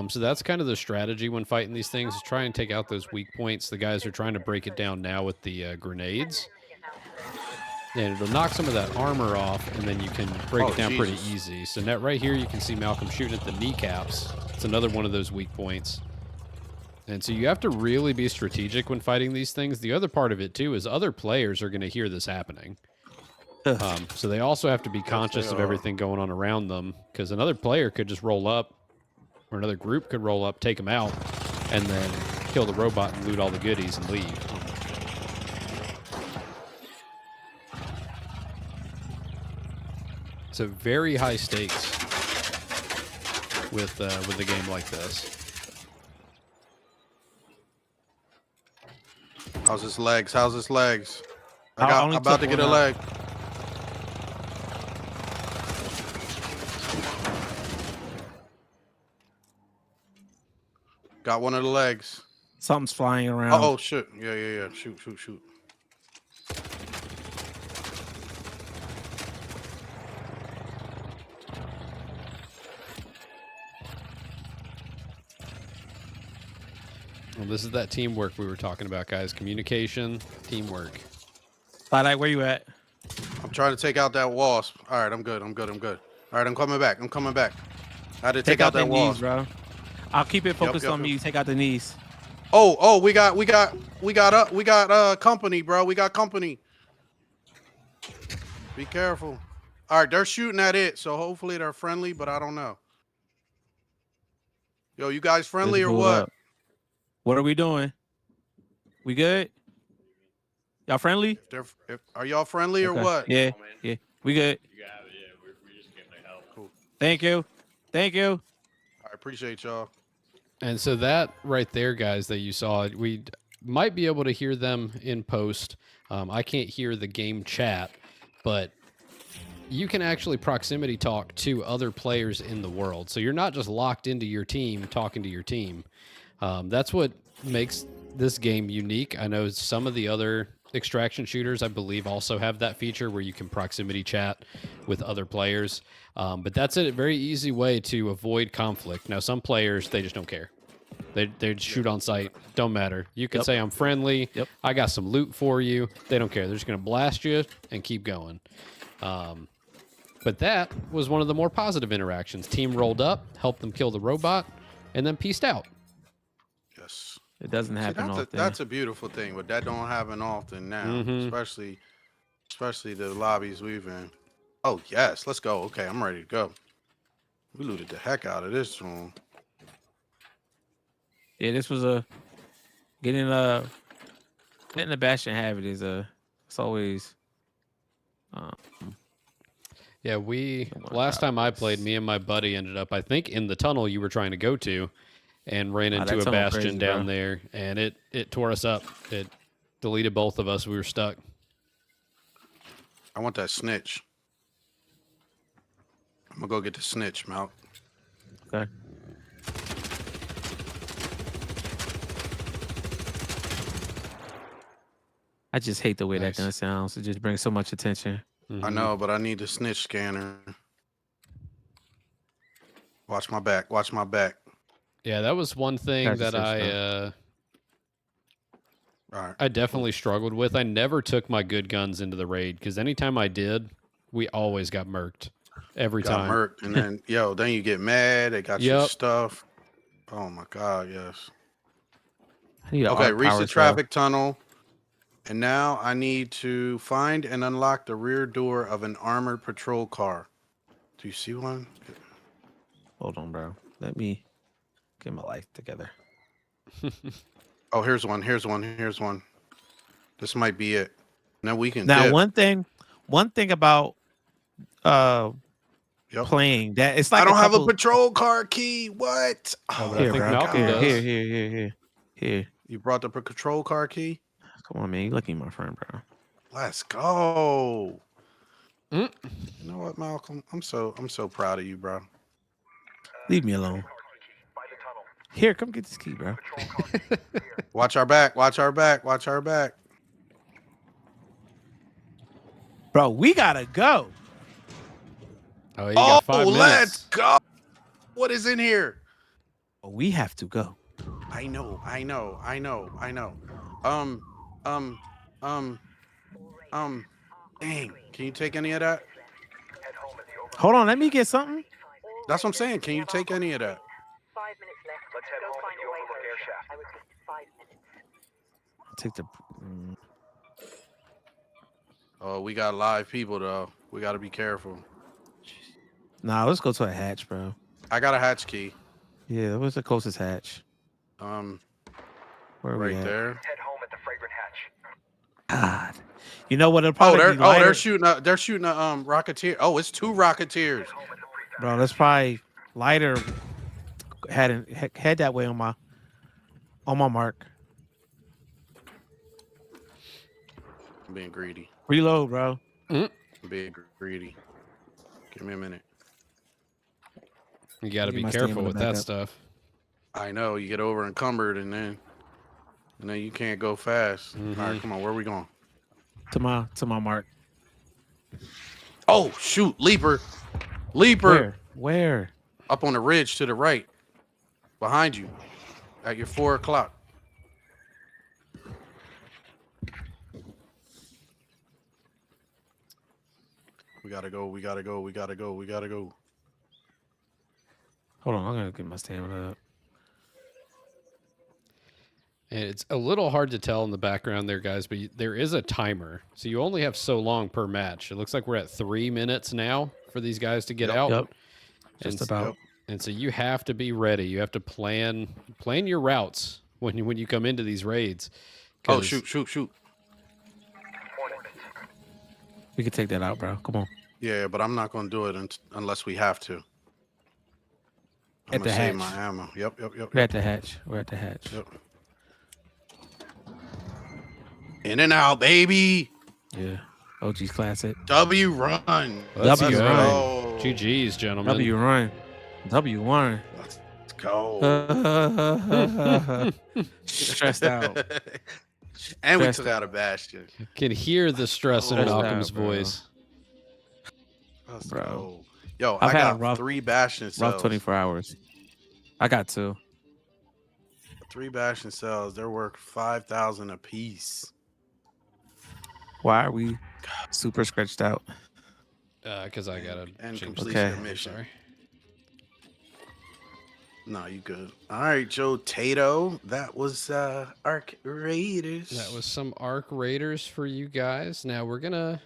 So that's kind of the strategy when fighting these things is try and take out those weak points. The guys are trying to break it down now with the grenades. And it'll knock some of that armor off, and then you can break it down pretty easy. So now right here, you can see Malcolm shooting at the kneecaps. It's another one of those weak points. And so you have to really be strategic when fighting these things. The other part of it, too, is other players are going to hear this happening. So they also have to be conscious of everything going on around them, because another player could just roll up, or another group could roll up, take them out, and then kill the robot and loot all the goodies and leave. So very high stakes with a game like this. How's his legs? How's his legs? I I'm only about to took get a one leg. Got one of the legs. Something's flying around. Oh shit! Yeah. Shoot. Well, this is that teamwork we were talking about, guys. Communication, teamwork. Sylight, where you at? I'm trying to take out that wasp. All right, I'm good. All right, I'm coming back. I had to take out the that knees, wasp. bro. I'll keep it focused on me. You take out the knees. Oh, we got company, bro. We got company. Be careful. All right, they're shooting at it, so hopefully they're friendly, but I don't know. Yo, you guys friendly or what? Up. What are we doing? We good? Y'all friendly? Are y'all friendly or what? Yeah. We good. You got it. Yeah, we just came to help. Cool. Thank you. I appreciate y'all. And so that right there, guys, that you saw, we might be able to hear them in post. I can't hear the game chat, but you can actually proximity talk to other players in the world. So you're not just locked into your team talking to your team. That's what makes this game unique. I know some of the other extraction shooters, I believe, also have that feature where you can proximity chat with other players. But that's a very easy way to avoid conflict. Now, some players, they just don't care. They shoot on sight. Don't matter. You can say, I'm friendly. I got some loot for you. They don't care. They're just going to blast you and keep going. But that was one of the more positive interactions. Team rolled up, helped them kill the robot, and then peaced out. Yes. It doesn't happen often. That's a beautiful thing, but that don't happen often now, especially the lobbies we've in. Oh, yes. Let's go. Okay, I'm ready to go. We looted the heck out of this room. Yeah, this was getting the Bastion habit is it's always Yeah, last time I played, me and my buddy ended up, I think, in the tunnel you were trying to go to, and ran into a Bastion down there, and it tore us up. It deleted both of us. We were stuck. I want that snitch. I'm gonna go get the snitch, Malk. okay. I just hate the way that gun sounds. It just brings so much attention. I know, but I need the snitch scanner. Watch my back. Yeah, that was one thing that I definitely struggled with. I never took my good guns into the raid because anytime I did, we always got murked. Every time. Murked, and then then you get mad. They got your stuff. Oh my god, yes. Okay, reach the traffic tunnel. And now I need to find and unlock the rear door of an armored patrol car. Do you see one? Hold on, bro. Let me get my life together. Oh, here's one. This might be it. Now we can dip. One thing about playing that it's like I don't have a patrol car key. What? Oh, here, bro. Here. Here. You brought the control car key? Come on, man. You lucky, my friend, bro. Let's go. Mm. You know what, Malcolm? I'm so proud of you, bro. Leave me alone. Here, come get this key, bro. Watch our back. Watch our back. Watch our back. Bro, we gotta go. Oh, you got 5 minutes. Let's go. What is in here? We have to go. I know. Um. Dang. Can you take any of that? Hold on, let me get something. That's what I'm saying. Can you take any of that? 5 minutes left. Let's head home and the overlook air shaft. I would say 5 minutes. I'll take the. Oh, we got live people though. We got to be careful. Nah, let's go to a hatch, bro. I got a hatch key. Yeah, what's the closest hatch? Where are we Right at? there. Head home at the fragrant hatch. God. You know what? It'll probably be they're lighter. shooting a Rocketeer. Oh, it's 2 Rocketeers. Bro, that's probably lighter. Head that way on my mark. I'm being greedy. Reload, bro. I'm being greedy. Give me a minute. You got to Get be my careful stamina with back that up. stuff. I know you get over encumbered and then you can't go fast. Mhm. All right, come on. Where are we going? To my mark. Oh shoot, leaper. Where? Up on the ridge to the right, behind you, at your 4 o'clock. We gotta go. Hold on, I'm gonna get my stamina up. And it's a little hard to tell in the background there, guys, but there is a timer. So you only have so long per match. It looks like we're at 3 minutes now for these guys to get out. Yep. And Just about. And so you have to be ready. You have to plan your routes when you come into these raids. Oh 'Cause- shoot. We can take that out, bro. Come on. Yeah, but I'm not gonna do it unless we have to. I'm At the gonna save hatch. my ammo. Yep. We're at the hatch. Yep. In and out, baby. Yeah. OG's classic. W run. Let's W go. run. GG's, gentlemen. W run. W1. Let's go. Stressed out. And we Stressed took out a bastion. Can hear the stress in Stressed out, Malcolm's bro. voice. Let's Bro. go. Yo, I've I had a got rough- 3 bastion cells. Rough 24 hours. I got 2. 3 bastion cells. They're worth 5,000 a piece. Why are we super scratched out? Because I got to And change complete Okay. your mission. Sorry. No, you good. All right, Joe Tato. That was Arc Raiders. That was some Arc Raiders for you guys. Now we're gonna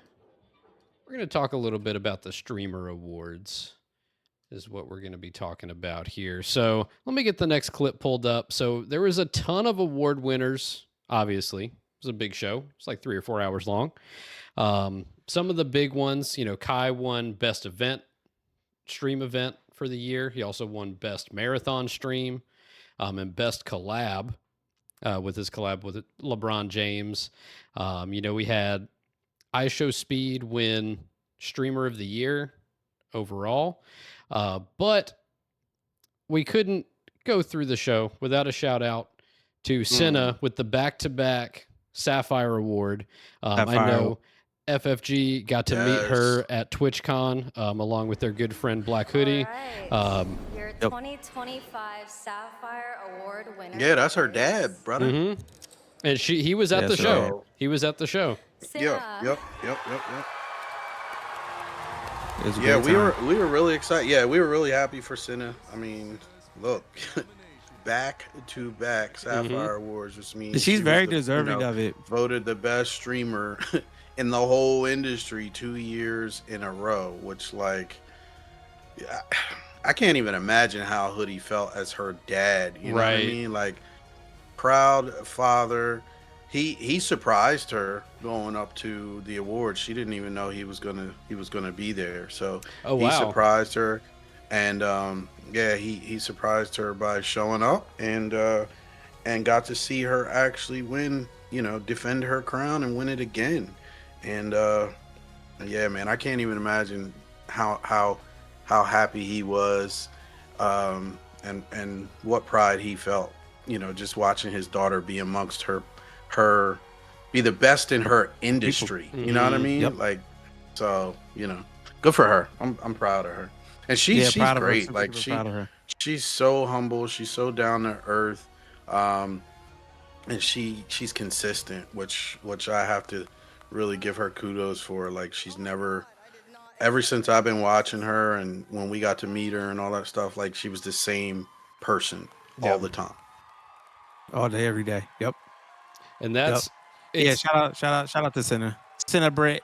talk a little bit about the streamer awards, is what we're gonna be talking about here. So let me get the next clip pulled up. So there was a ton of award winners. Obviously, it was a big show. It's like 3 or 4 hours long. Some of the big ones, Kai won best stream event for the year. He also won best marathon stream, and best collab. With his collab with LeBron James. We had iShowSpeed win Streamer of the Year overall. But we couldn't go through the show without a shout out to Senna with the back-to-back Sapphire Award. I know FFG got to meet her at TwitchCon along with their good friend Black Hoodie. All right. Your 2025 Sapphire Award winner. Yeah, that's her dad, brother. Mm-hmm. And he was at the Yes, show. right. He was at the show. Yep. It was a Yeah, great time. we were really excited. Yeah, we were really happy for Senna. I mean, look, back-to-back Sapphire Awards, which means She's she was very the, deserving of it. voted the best streamer in the whole industry 2 years in a row, which yeah, I can't even imagine how Hoodie felt as her dad. You know what I Right. mean? Like, proud father. He surprised her going up to the awards. She didn't even know he was gonna be there. So Oh, he wow. surprised her, and he surprised her by showing up, and and got to see her actually win, defend her crown and win it again. And yeah, man, I can't even imagine how happy he was, and what pride he felt, just watching his daughter be amongst her be the best in her People. industry. You know what I Yep. mean? Like, so good for her. I'm proud of her, and Yeah, she's proud of her. great. Super Like duper proud of her. she's so humble. She's so down to earth. Um, and she's consistent, which I have to really give her kudos for. Like she's never, ever since I've been watching her and when we got to meet her and all that stuff, like she was the same person all Yep. the time. All day, every day. Yep. And Yep. that's Yeah. it's Shout out to Center Brett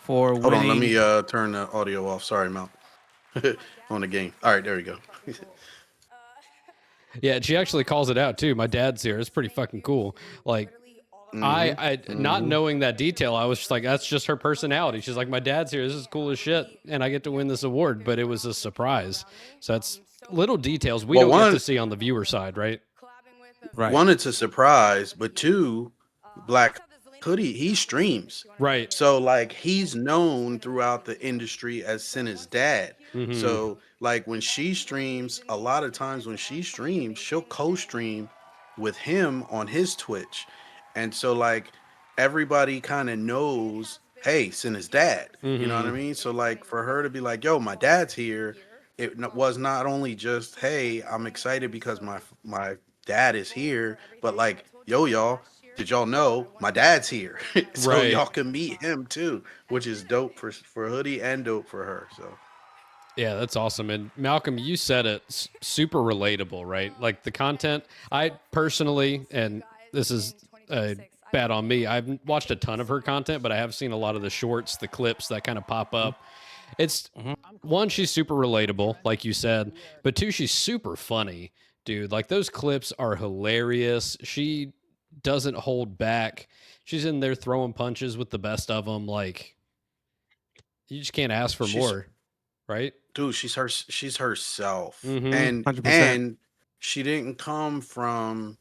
for Hold on, let winning. me turn the audio off. Sorry, Mount. On the game. All right, there we go. yeah, she actually calls it out too. My dad's here. It's pretty fucking cool. Like Hmm. I not knowing that detail, I was just like, that's just her personality. She's like, my dad's here. This is cool as shit, and I get to win this award. But it was a surprise. So that's little details we Well, don't get to see on the viewer side, right? Right. one, it's a surprise, but two, Black Hoodie, he streams. Right. So like he's known throughout the industry as Senna's dad. Mm-hmm. So like when she streams, a lot of times when she streams, she'll co-stream with him on his Twitch. And so like everybody kind of knows, hey, Senna's dad. You know what I Mm-hmm. mean? So like for her to be like, yo, my dad's here, was not only just, hey, I'm excited because my dad is here, but like, yo, y'all, did y'all know my dad's here? So Right. y'all can meet him too, which is dope for Hoodie and dope for her. So Yeah, that's awesome. And Malcolm, you said it, super relatable, right? Like the content, I personally, and this is bad on me, I've watched a ton of her content, but I have seen a lot of the shorts, the clips that kind of pop up. It's Mhm. one, she's super relatable, like you said, but two, she's super funny, dude. Like those clips are hilarious. She doesn't hold back. She's in there throwing punches with the best of them. Like you just can't ask for she's more, right? dude, she's herself, Mm-hmm. $100%. and she didn't come from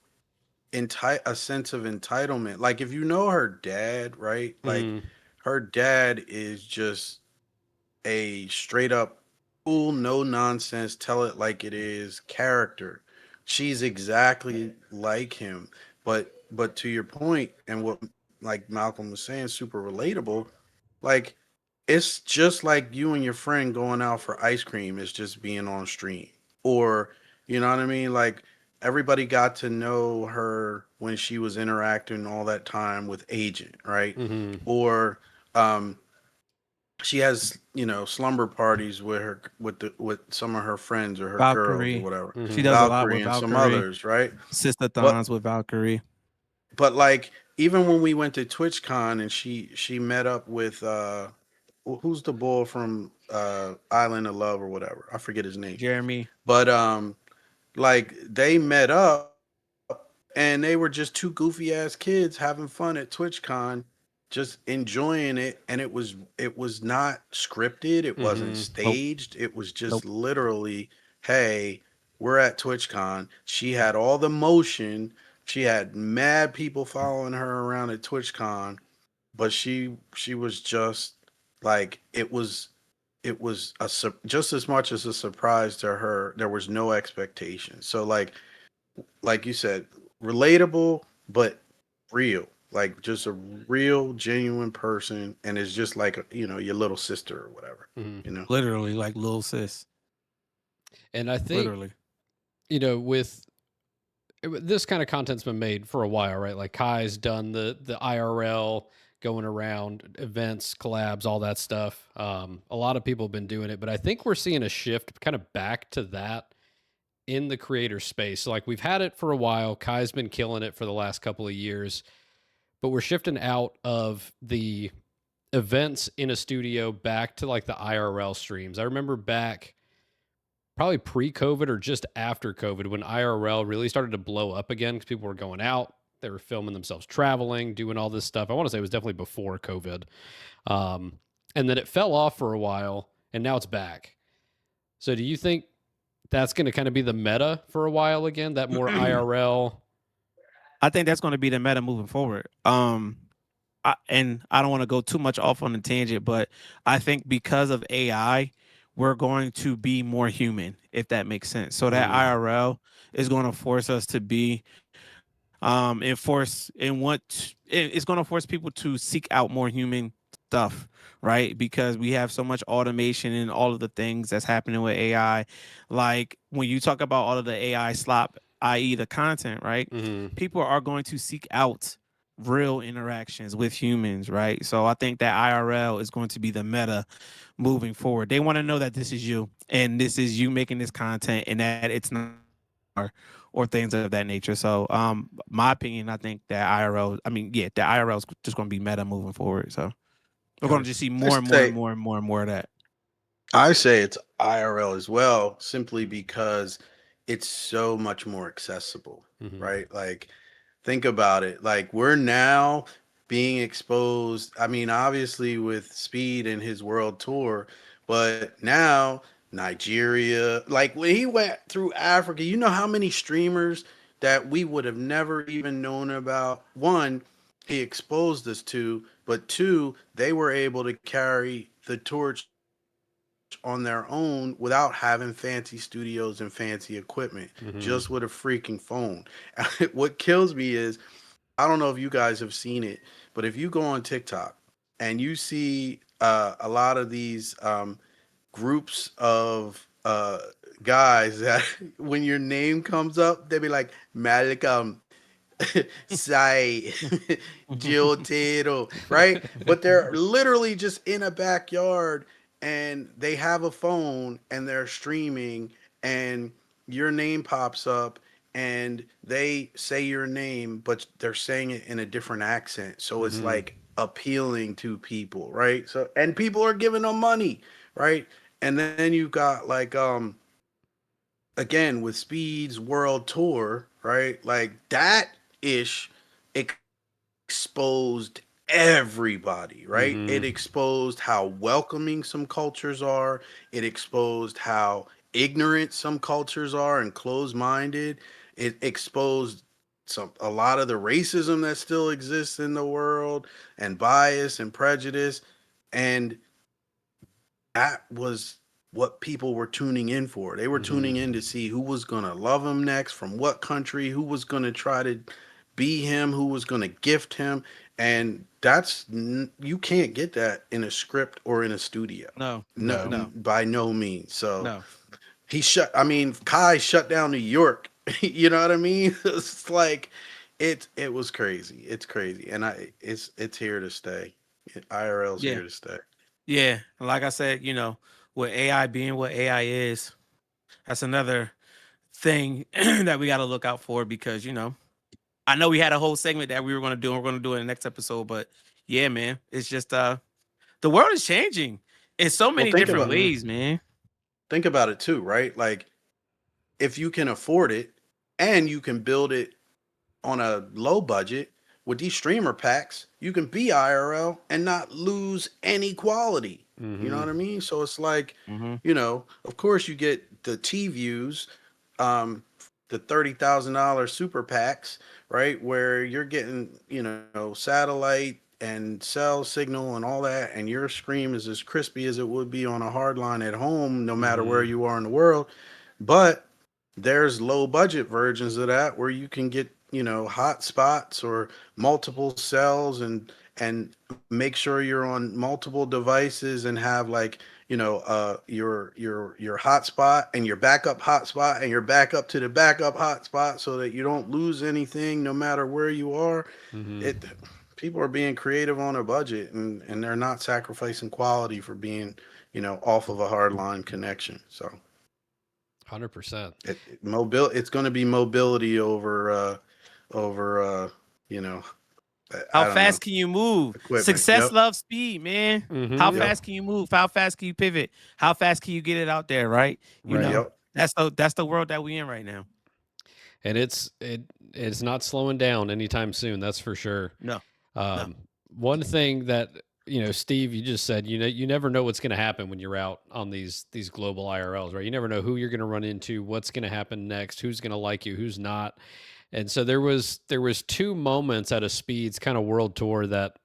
a sense of entitlement. Like if you know her dad, right? Like Mm-hmm. her dad is just a straight up cool, no nonsense, tell it like it is character. She's exactly like him. But to your point and what like Malcolm was saying, super relatable, like it's just like you and your friend going out for ice cream. It's just being on stream. Or, you know what I mean? Like everybody got to know her when she was interacting all that time with Agent, right? Mm-hmm. Or um she has, slumber parties with her with some of her friends or her girls or Valkyrie. whatever. She Mm-hmm. does a lot Valkyrie with and some Valkyrie. others, right? Sister But Thons with Valkyrie. but like even when we went to TwitchCon and she met up with who's the boy from Island of Love or whatever. I forget his name. Jeremy. But like they met up and they were just two goofy ass kids having fun at TwitchCon, just enjoying it, and it was not scripted, it wasn't Mm-hmm. Nope. staged, it was just Nope. literally, hey, we're at TwitchCon. She had all the motion, she had mad people following her around at TwitchCon, but she was just like it was just as much as a surprise to her. There was no expectation. So like you said, relatable but real. Like just a real, genuine person, and it's just like your little sister or whatever. Mm-hmm. You know. Literally, like Lil Sis. And I think, Literally. with this kind of content's been made for a while, right? Like Kai's done the IRL going around events, collabs, all that stuff. A lot of people have been doing it, but I think we're seeing a shift kind of back to that in the creator space. So like we've had it for a while. Kai's been killing it for the last couple of years, but we're shifting out of the events in a studio back to like the IRL streams. I remember back probably pre-COVID or just after COVID when IRL really started to blow up again because people were going out, they were filming themselves traveling, doing all this stuff. I want to say it was definitely before COVID, and then it fell off for a while, and now it's back. So, do you think that's going to kind of be the meta for a while again? That more IRL I think that's going to be the meta moving forward. And I don't want to go too much off on a tangent, but I think because of AI, we're going to be more human, if that makes sense. So that Mm, IRL is going to force us to be enforce and it's going to force people to seek out more human stuff, right? Because we have so much automation and all of the things that's happening with AI. Like when you talk about all of the AI slop, i.e. the content, right? mm-hmm. People are going to seek out real interactions with humans, right? So I think that IRL is going to be the meta moving forward. They want to know that this is you and this is you making this content and that it's not or things of that nature. So, my opinion, I think that IRL, I mean, yeah, the IRL is just going to be meta moving forward. So we're going to just see I more and more and say more and more and more of that. I say it's IRL as well, simply because it's so much more accessible, Mm-hmm. right? Like, think about it. Like, we're now being exposed. I mean, obviously with Speed and his world tour, but now Nigeria, like when he went through Africa, you know how many streamers that we would have never even known about. One, he exposed us to, but two, they were able to carry the torch on their own without having fancy studios and fancy equipment, Mm-hmm. just with a freaking phone. What kills me is, I don't know if you guys have seen it, but if you go on TikTok and you see a lot of these groups of guys that when your name comes up, they be like Malcolm, Sai, Giotero, right? But they're literally just in a backyard and they have a phone and they're streaming and your name pops up and they say your name, but they're saying it in a different accent. So it's Mm-hmm. like appealing to people, right? So, and people are giving them money, right? And then you've got like, again with Speed's world tour, right? Like that ish exposed everybody, right? It Mm-hmm. exposed how welcoming some cultures are. It exposed how ignorant some cultures are and closed-minded. It exposed a lot of the racism that still exists in the world and bias and prejudice. And that was what people were tuning in for. They were Mm-hmm. tuning in to see who was going to love him next, from what country, who was going to try to be him, who was going to gift him. And you can't get that in a script or in a studio. No, No, No. no, by no means. So no. I mean, Kai shut down New York. You know what I mean? It's like, it was crazy. It's crazy. And it's here to stay. IRL's Yeah, here to stay. yeah. Like I said, with AI being what AI is, that's another thing that we got to look out for because, I know we had a whole segment that we were going to do and we're going to do it in the next episode, but yeah, man, it's just, the world is changing in so Well, many different ways, man. think about it too, right? Like, if you can afford it and you can build it on a low budget with these streamer packs, you can be IRL and not lose any quality. You know Mm-hmm. what I mean? So it's like, Mm-hmm. of course you get the T views, um, the $30,000 super packs, right? Where you're getting, satellite and cell signal and all that, and your screen is as crispy as it would be on a hard line at home, no matter where Mm-hmm. you are in the world. But there's low budget versions of that where you can get, hot spots or multiple cells and make sure you're on multiple devices and have like, your hotspot and your backup hotspot and your backup to the backup hotspot so that you don't lose anything no matter where you are. Mm-hmm. It People are being creative on a budget and they're not sacrificing quality for being, off of a hardline connection. So 100%. it's going to be mobility over you know How I don't know, fast can you move? equipment. Success Yep. loves speed, man. How Mm-hmm. Yep. fast can you move? How fast can you pivot? How fast can you get it out there, right? You Right. know, Yep. that's the world that we in right now. And it's not slowing down anytime soon. That's for sure. No, no. Um, One thing that Steve, you just said, you never know what's going to happen when you're out on these global IRLs, right? You never know who you're going to run into, what's going to happen next, who's going to like you, who's not. And so there was two moments at a Speed's kind of world tour that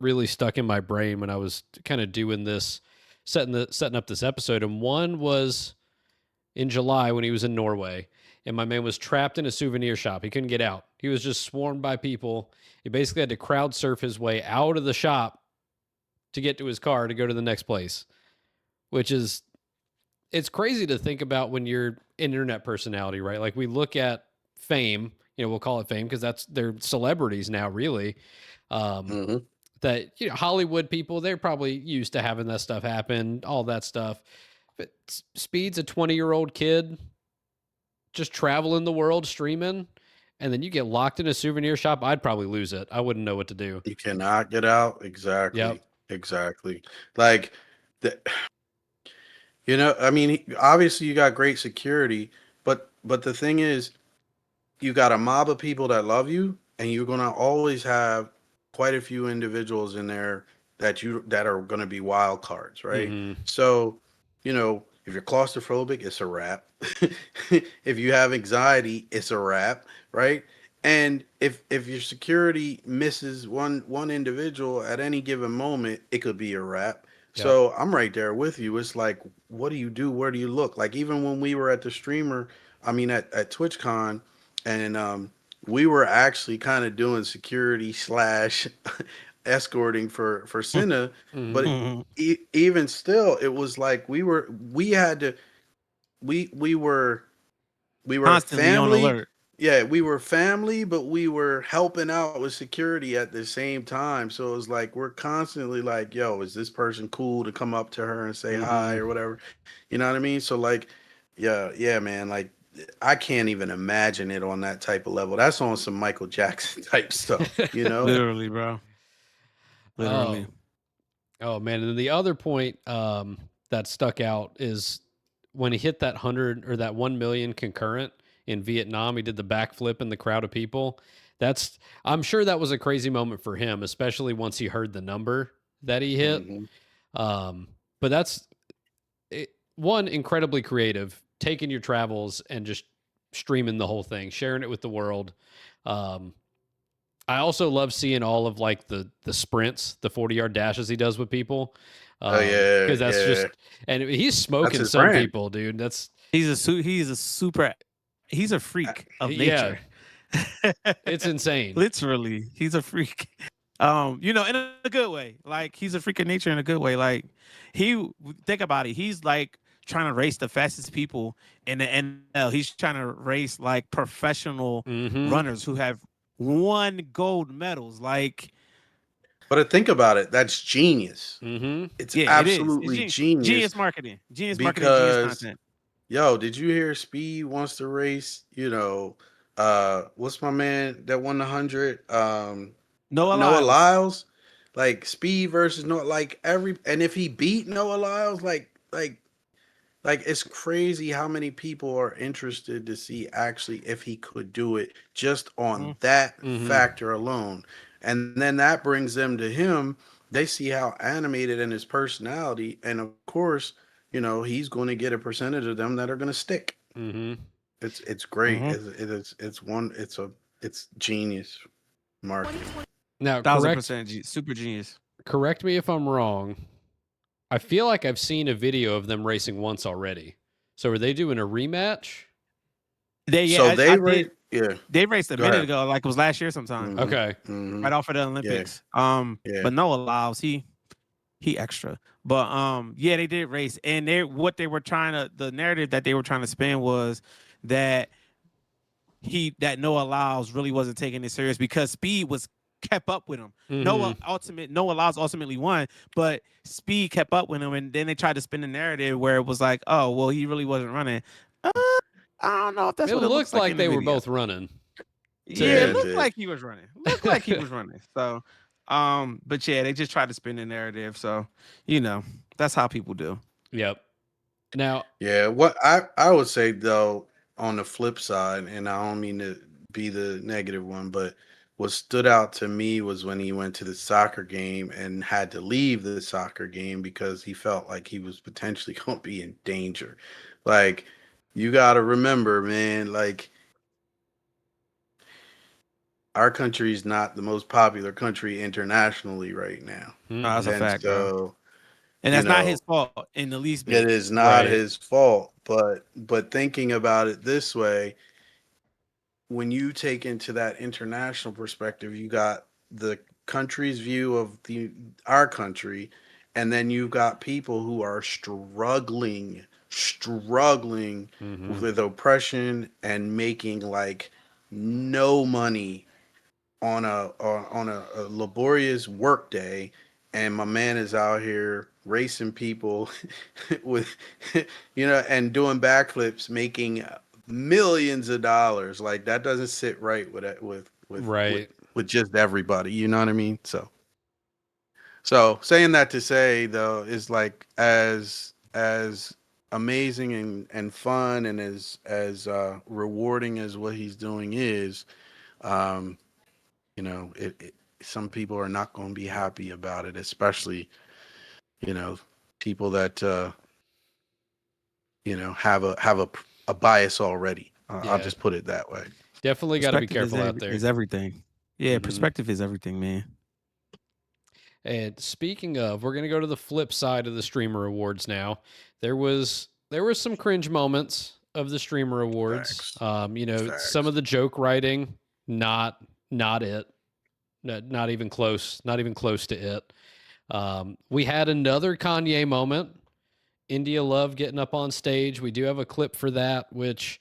really stuck in my brain when I was kind of doing this, setting up this episode. And one was in July when he was in Norway, and my man was trapped in a souvenir shop. He couldn't get out. He was just swarmed by people. He basically had to crowd surf his way out of the shop to get to his car to go to the next place, which is, it's crazy to think about when you're an internet personality, right? Like we look at fame, we'll call it fame because they're celebrities now, really. Mhm. That Hollywood people, they're probably used to having that stuff happen, all that stuff. But Speed's a 20-year-old kid just traveling the world streaming, and then you get locked in a souvenir shop. I'd probably lose it. I wouldn't know what to do. You cannot get out. Yep. Exactly. Like the, I mean, obviously you got great security, but the thing is, you got a mob of people that love you, and you're gonna always have quite a few individuals in there that are gonna be wild cards, right? Hmm. So, if you're claustrophobic, it's a wrap. If you have anxiety, it's a wrap, right? And if your security misses one individual at any given moment, it could be a wrap. Yep. So I'm right there with you. It's like, what do you do? Where do you look? Like even when we were at the streamer, I mean at TwitchCon, and we were actually kind of doing security slash escorting for Cinna, but Hmm. Mhm. even still, it was like we had to we were Constantly on family. alert. Yeah, we were family, but we were helping out with security at the same time. So it was like we're constantly like, yo, is this person cool to come up to her and say hi Hmm. or whatever? You know what I mean? So like, yeah, man, like I can't even imagine it on that type of level. That's on some Michael Jackson type stuff, you know? Literally, bro. Literally. Oh, oh man. And then the other point that stuck out is when he hit that 100 or that 1 million concurrent in Vietnam. He did the backflip in the crowd of people. I'm sure that was a crazy moment for him, especially once he heard the number that he hit. Hmm. But one, incredibly creative, taking your travels and just streaming the whole thing, sharing it with the world. Um, I also love seeing all of like the sprints, the 40-yard dashes he does with people. Oh yeah, Because that's yeah. just, and he's That's smoking his some brand. people, dude. That's He's a freak of yeah, nature. it's insane. Literally, he's a freak. In a good way. Like he's a freak of nature in a good way. Like think about it. He's like trying to race the fastest people in the NL. He's trying to race like professional Hmm. runners who have won gold medals. Like, But to think about it, that's genius. Hmm. It's yeah, it is. It's absolutely genius genius marketing, genius because content. yo, did you hear Speed wants to race? What's my man that won the 100? Noah Noah Lyles. Lyles. Like Speed versus Noah, like and if he beat Noah Lyles, like it's crazy how many people are interested to see actually if he could do it just on that Hmm. factor alone. And then that brings them to him. They see how animated in his personality, and of course, he's going to get a percentage of them that are going to stick. Hmm. It's great. Mm-hmm. It's genius marketing. Now, 1,000% super genius. correct me if I'm wrong. I feel like I've seen a video of them racing once already. So are they doing a rematch? So I they did. rate. Yeah, They raced a go minute ahead. ago, like it was last year sometime, Hmm. Okay. Hmm. right off of the Yeah, Olympics. yeah. But Noah Lyles, he extra. But yeah, they did race, and the narrative that they were trying to spin was that Noah Lyles really wasn't taking it serious because Speed was kept up with him. Hmm. Noah Lyles ultimately won, but Speed kept up with him, and then they tried to spin the narrative where it was like, oh well, he really wasn't running. I don't know if that's It what it looks looks like like in the they were video. both running. To Yeah, it Yeah, it me. looked did. like he was running. So, but yeah, they just tried to spin the narrative. So, that's how people do. Yep. Now, Yeah, what I would say though, on the flip side, and I don't mean to be the negative one, but what stood out to me was when he went to the soccer game and had to leave the soccer game because he felt like he was potentially going to be in danger. Like, you got to remember, man, like our country is not the most popular country internationally right now. No, that's a Mhm. And fact, bro. so, And you that's not know, his fault in the least it bit. is not Right. his fault. But thinking about it this way, when you take into that international perspective, you got the country's view of the our country, and then you've got people who are struggling Mhm. with oppression and making like no money on a laborious work day, and my man is out here racing people with and doing backflips, making millions of dollars. Like that doesn't sit right Right. with just everybody. You know what I mean? So saying that to say though is like as amazing and fun and as rewarding as what he's doing is. Um, some people are not going to be happy about it, especially you know people that have a bias already. I'll Yeah. just put it that way. Definitely got to be Perspective careful out there. is everything. Yeah, Mhm. perspective is everything, man. And speaking of, we're gonna go to the flip side of the streamer awards now. There was some cringe moments of the streamer awards. Facts. Some Facts. of the joke writing, not it. Not even close. Not even close to it. We had another Kanye moment. India Love getting up on stage. We do have a clip for that, which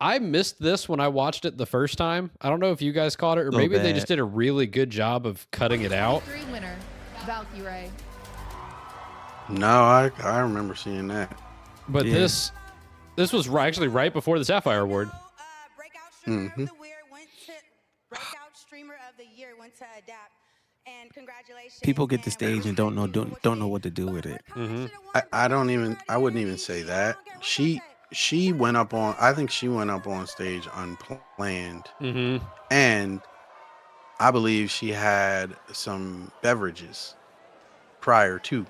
I missed this when I watched it the first time. I don't know if you guys caught it, or So maybe they just bad. did a really good job of cutting it out. 2023 winner, Valkyrie. No, I remember seeing that. But Yeah. this was actually right before the Sapphire Award. Breakout streamer Mhm. of the year went to breakout streamer of the year went to Adapt. And congratulations. People get the and we're stage and so don't know happy for what don't you know did. what to do But- with it. but Kai Mhm. should've won I because don't you even. already I wouldn't knew even he say did. that. I don't get She went up on. I think she went up on stage unplanned, Mhm. and I believe she had some beverages prior to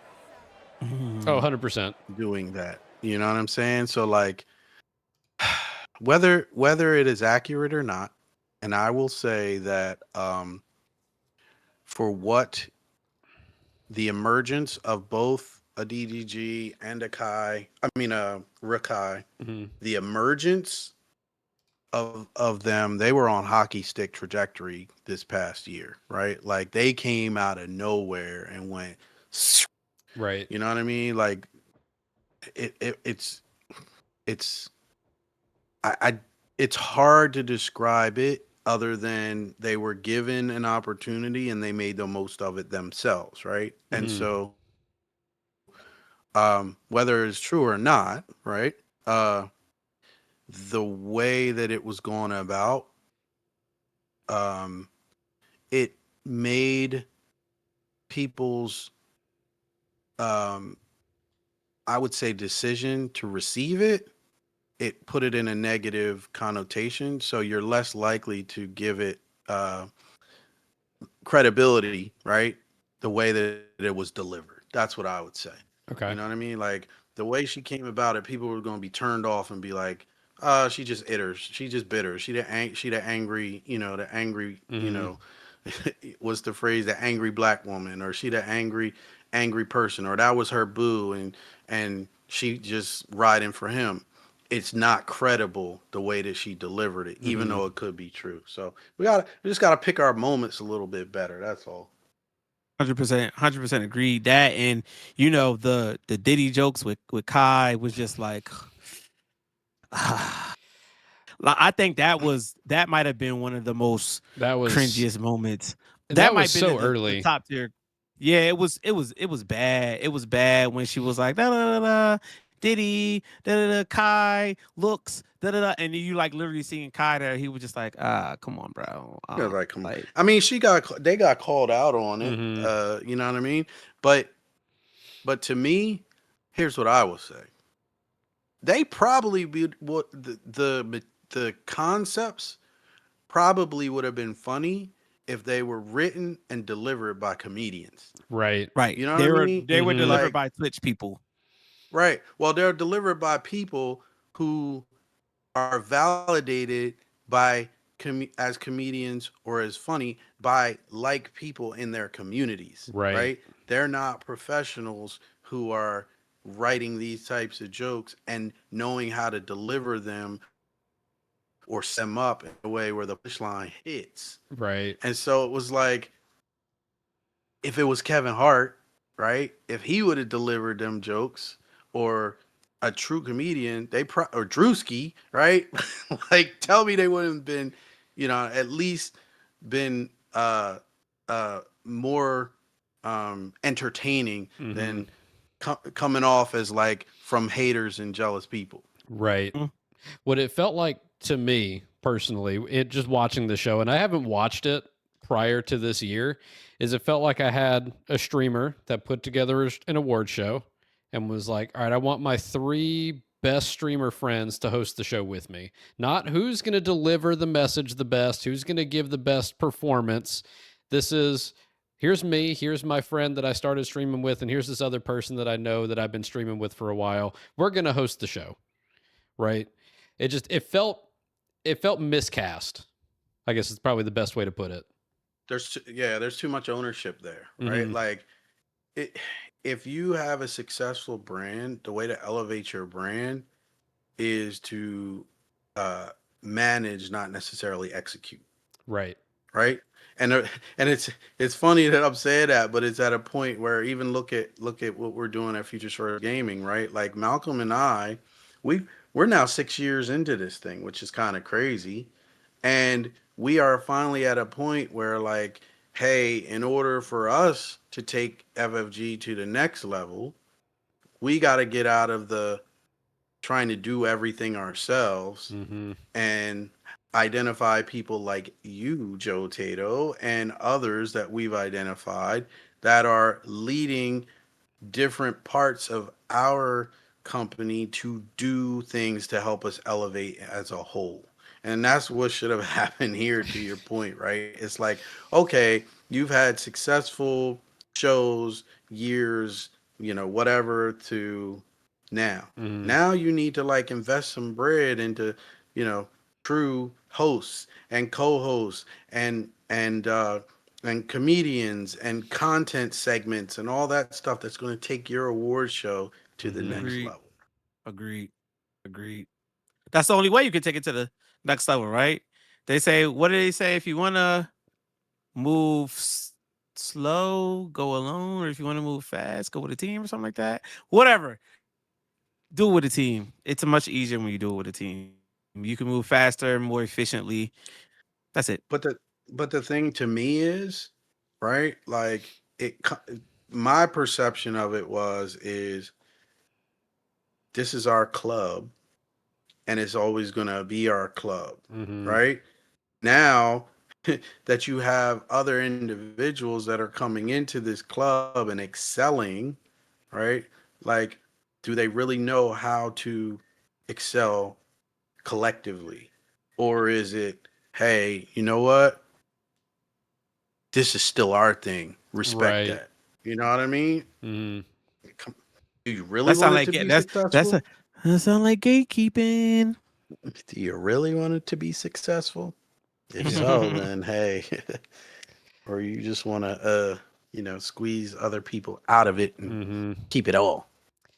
Oh, Mhm. 100%. doing that. You know what I'm saying? So like whether it is accurate or not, and I will say that for what the emergence of both a DDG and a Kai, I mean a Rakai, Mhm. the emergence of them, they were on hockey stick trajectory this past year, right? Like they came out of nowhere and went, Right. you know what I mean? Like it's I it's hard to describe it other than they were given an opportunity and they made the most of it themselves, right? And Mhm. so whether it's true or not, right? Uh the way that it was going about, um it made people's um I would say decision to receive it put it in a negative connotation, so you're less likely to give it credibility, right? The way that it was delivered. That's what I would say. You Okay. know what I mean? Like the way she came about it, people were going to be turned off and be like, she just itters. She just bitter. She the angry, the angry, Mhm. what's the phrase? The angry black woman, or she the angry person, or that was her boo, and she just riding for him. It's not credible the way that she delivered it, even Mhm. though it could be true. So we just gotta pick our moments a little bit better. That's all. 100% agreed. That and the Diddy jokes with Kai was just like I think that might have been one of the most That was cringiest moments. and That that might was have been so in the early. top tier. Yeah, it was bad. It was bad when she was like da da da da Diddy da da da Kai looks da da da, and then you like literally seeing Kai there. He was just like, come on, bro. Yeah, like, come on. Like I mean, they got called out on it. Mhm. You know what I mean? But to me, here's what I will say. They probably be what the concepts probably would have been funny if they were written and delivered by comedians. Right. right, You know what I they were mean? they were Mhm. delivered Like, by Twitch people. right. Well, they're delivered by people who are validated by as comedians or as funny by like people in their communities, Right. right? They're not professionals who are writing these types of jokes and knowing how to deliver them or set them up in a way where the punchline hits. Right. And so it was like, if it was Kevin Hart, right? If he would have delivered them jokes, or a true comedian, or Drewski, right? Like, tell me they wouldn't have been, at least been more entertaining Mm-hmm. than coming off as like from haters and jealous people. Right. Mm. What it felt like to me personally, it just watching the show, and I haven't watched it prior to this year, is it felt like I had a streamer that put together an award show and was like, all right, I want my 3 best streamer friends to host the show with me. Not who's going to deliver the message the best, who's going to give the best performance. This is, here's me, here's my friend that I started streaming with, and here's this other person that I know that I've been streaming with for a while. We're going to host the show, right? It felt miscast. I guess it's probably the best way to put it. There's too much ownership there, right? Mhm. Like, it, if you have a successful brand, the way to elevate your brand is to uh, manage, not necessarily execute, Right. right? And it's funny that I'm saying that, but it's at a point where, even look at what we're doing at Future Short Gaming, right? Like, Malcolm and I, we're now 6 years into this thing, which is kind of crazy, and we are finally at a point where, like, hey, in order for us to take FFG to the next level, we got to get out of the trying to do everything ourselves Mm-hmm. and identify people like you, Joe Tato, and others that we've identified that are leading different parts of our company to do things to help us elevate as a whole. And that's what should have happened here, to your point, right? It's like, okay, you've had successful shows, years, whatever, to now. Mm-hmm. Now you need to, like, invest some bread into, you know, true hosts and co-hosts and comedians and content segments and all that stuff that's going to take your award show to the Mhm. next Agreed. level. Agreed. That's the only way you can take it to the next level, right? They say, what do they say? If you want to move slow, go alone, or if you want to move fast, go with a team or something like that. Whatever, do it with a team. It's much easier when you do it with a team. You can move faster, more efficiently. That's it. But the thing to me is, right? Like, my perception of it is this is our club, and it's always going to be our club, Mm-hmm. right? Now that you have other individuals that are coming into this club and excelling, right? Like, do they really know how to excel collectively? Or is it, hey, you know what? This is still our thing. Respect Right. that. You know what I mean? Mm-hmm. Do you really That sound want it like to be that's successful? that sound like gatekeeping. Do you really want it to be successful? If so, then hey, or you just want to, squeeze other people out of it and Mm-hmm. keep it all,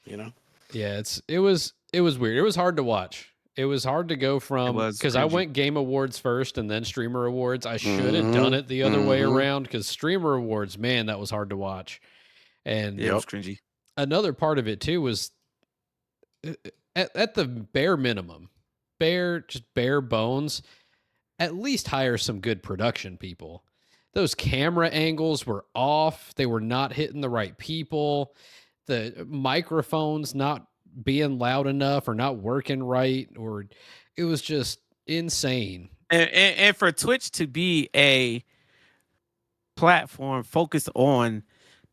you know? Yeah, it was weird. It was hard to watch. It was hard to go It from, was because I cringy. went Game Awards first and then Streamer Awards. I should have done Mm-hmm. it the other way around, because Streamer Awards, man, that was hard to watch. And Yeah, it was Yep. cringy. another part of it too was, at the bare minimum, just bare bones, at least hire some good production people. Those camera angles were off. They were not hitting the right people. The microphones not being loud enough or not working right, or it was just insane. And for Twitch to be a platform focused on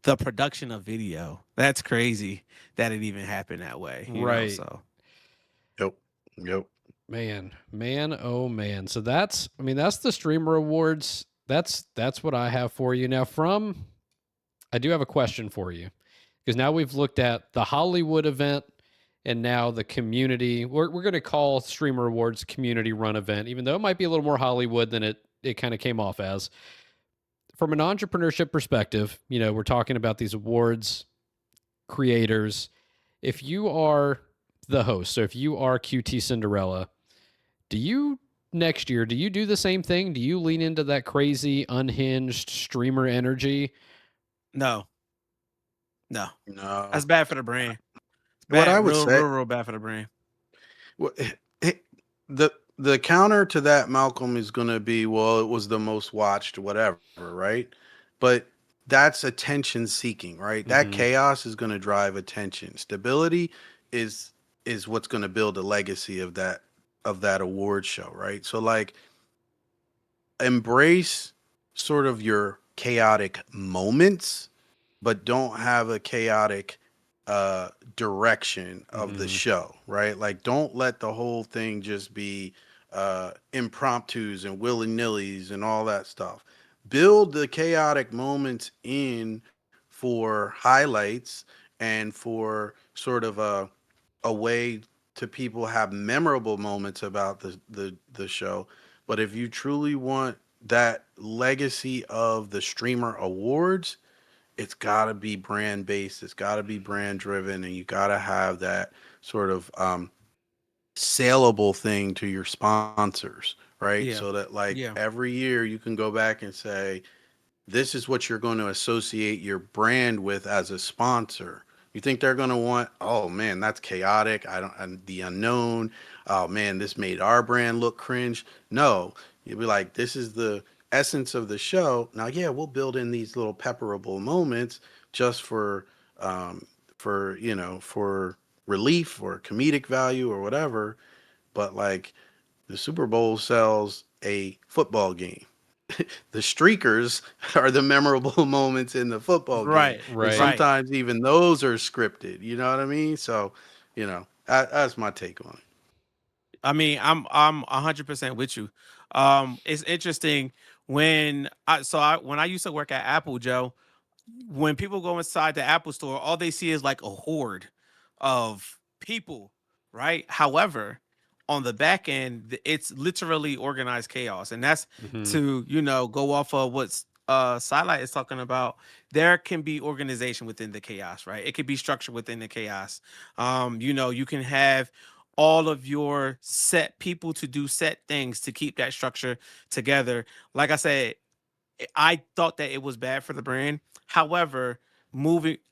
the production of video, that's crazy that it even happened that way. Right. So Yep. Yep. Man, oh man. So that's the Streamer Awards. That's what I have for you. Now, I do have a question for you, because now we've looked at the Hollywood event and now the community, we're going to call Streamer Awards community run event, even though it might be a little more Hollywood than it kind of came off as. From an entrepreneurship perspective, we're talking about these awards creators. If you are the host, so if you are QT Cinderella, do you next year, do you do the same thing? Do you lean into that crazy, unhinged streamer energy? No, no, No. that's bad for the brand. It's What I bad, would real, say, real, real bad for the brand. well, the counter to that, Malcolm, is going to be, well, it was the most watched, whatever, right? But that's attention seeking, right? That Mm-hmm. chaos is going to drive attention. Stability is what's going to build a legacy of that award show, right? So like embrace sort of your chaotic moments, but don't have a chaotic direction of the Mm-hmm. show, right? Like don't let the whole thing just be impromptus and willy-nillys and all that stuff. Build the chaotic moments in for highlights and for sort of a way to people have memorable moments about the show. But if you truly want that legacy of the streamer awards, it's got to be brand based, it's got to be brand driven, and you got to have that sort of saleable thing to your sponsors, right? Yeah, So that like yeah. every year you can go back and say, this is what you're going to associate your brand with as a sponsor. You think they're going to want, oh man, that's chaotic. The unknown. Oh man, this made our brand look cringe. No, you'll be like, this is the essence of the show. Now, yeah, we'll build in these little pepperable moments just um, for relief or comedic value or whatever. But like the Super Bowl sells a football game. The streakers are the memorable moments in the football game, Right, and Right. right. sometimes even those are scripted. You know what I mean? So, that's my take on it. I mean, I'm 100% with you. It's interesting when I used to work at Apple, Joe. When people go inside the Apple store, all they see is like a horde of people, right? However, on the back end, it's literally organized chaos, and that's Mm-hmm. to go off of what's Sylight is talking about. There can be organization within the chaos, right? It could be structure within the chaos. You can have all of your set people to do set things to keep that structure together. Like I said, I thought that it was bad for the brand. However,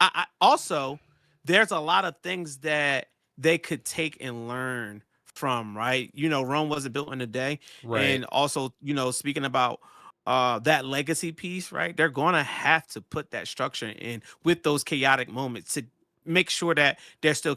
I also there's a lot of things that they could take and learn from, right? Rome wasn't built in a day. Right. And also, speaking about that legacy piece, right? They're gonna have to put that structure in with those chaotic moments to make sure that they're still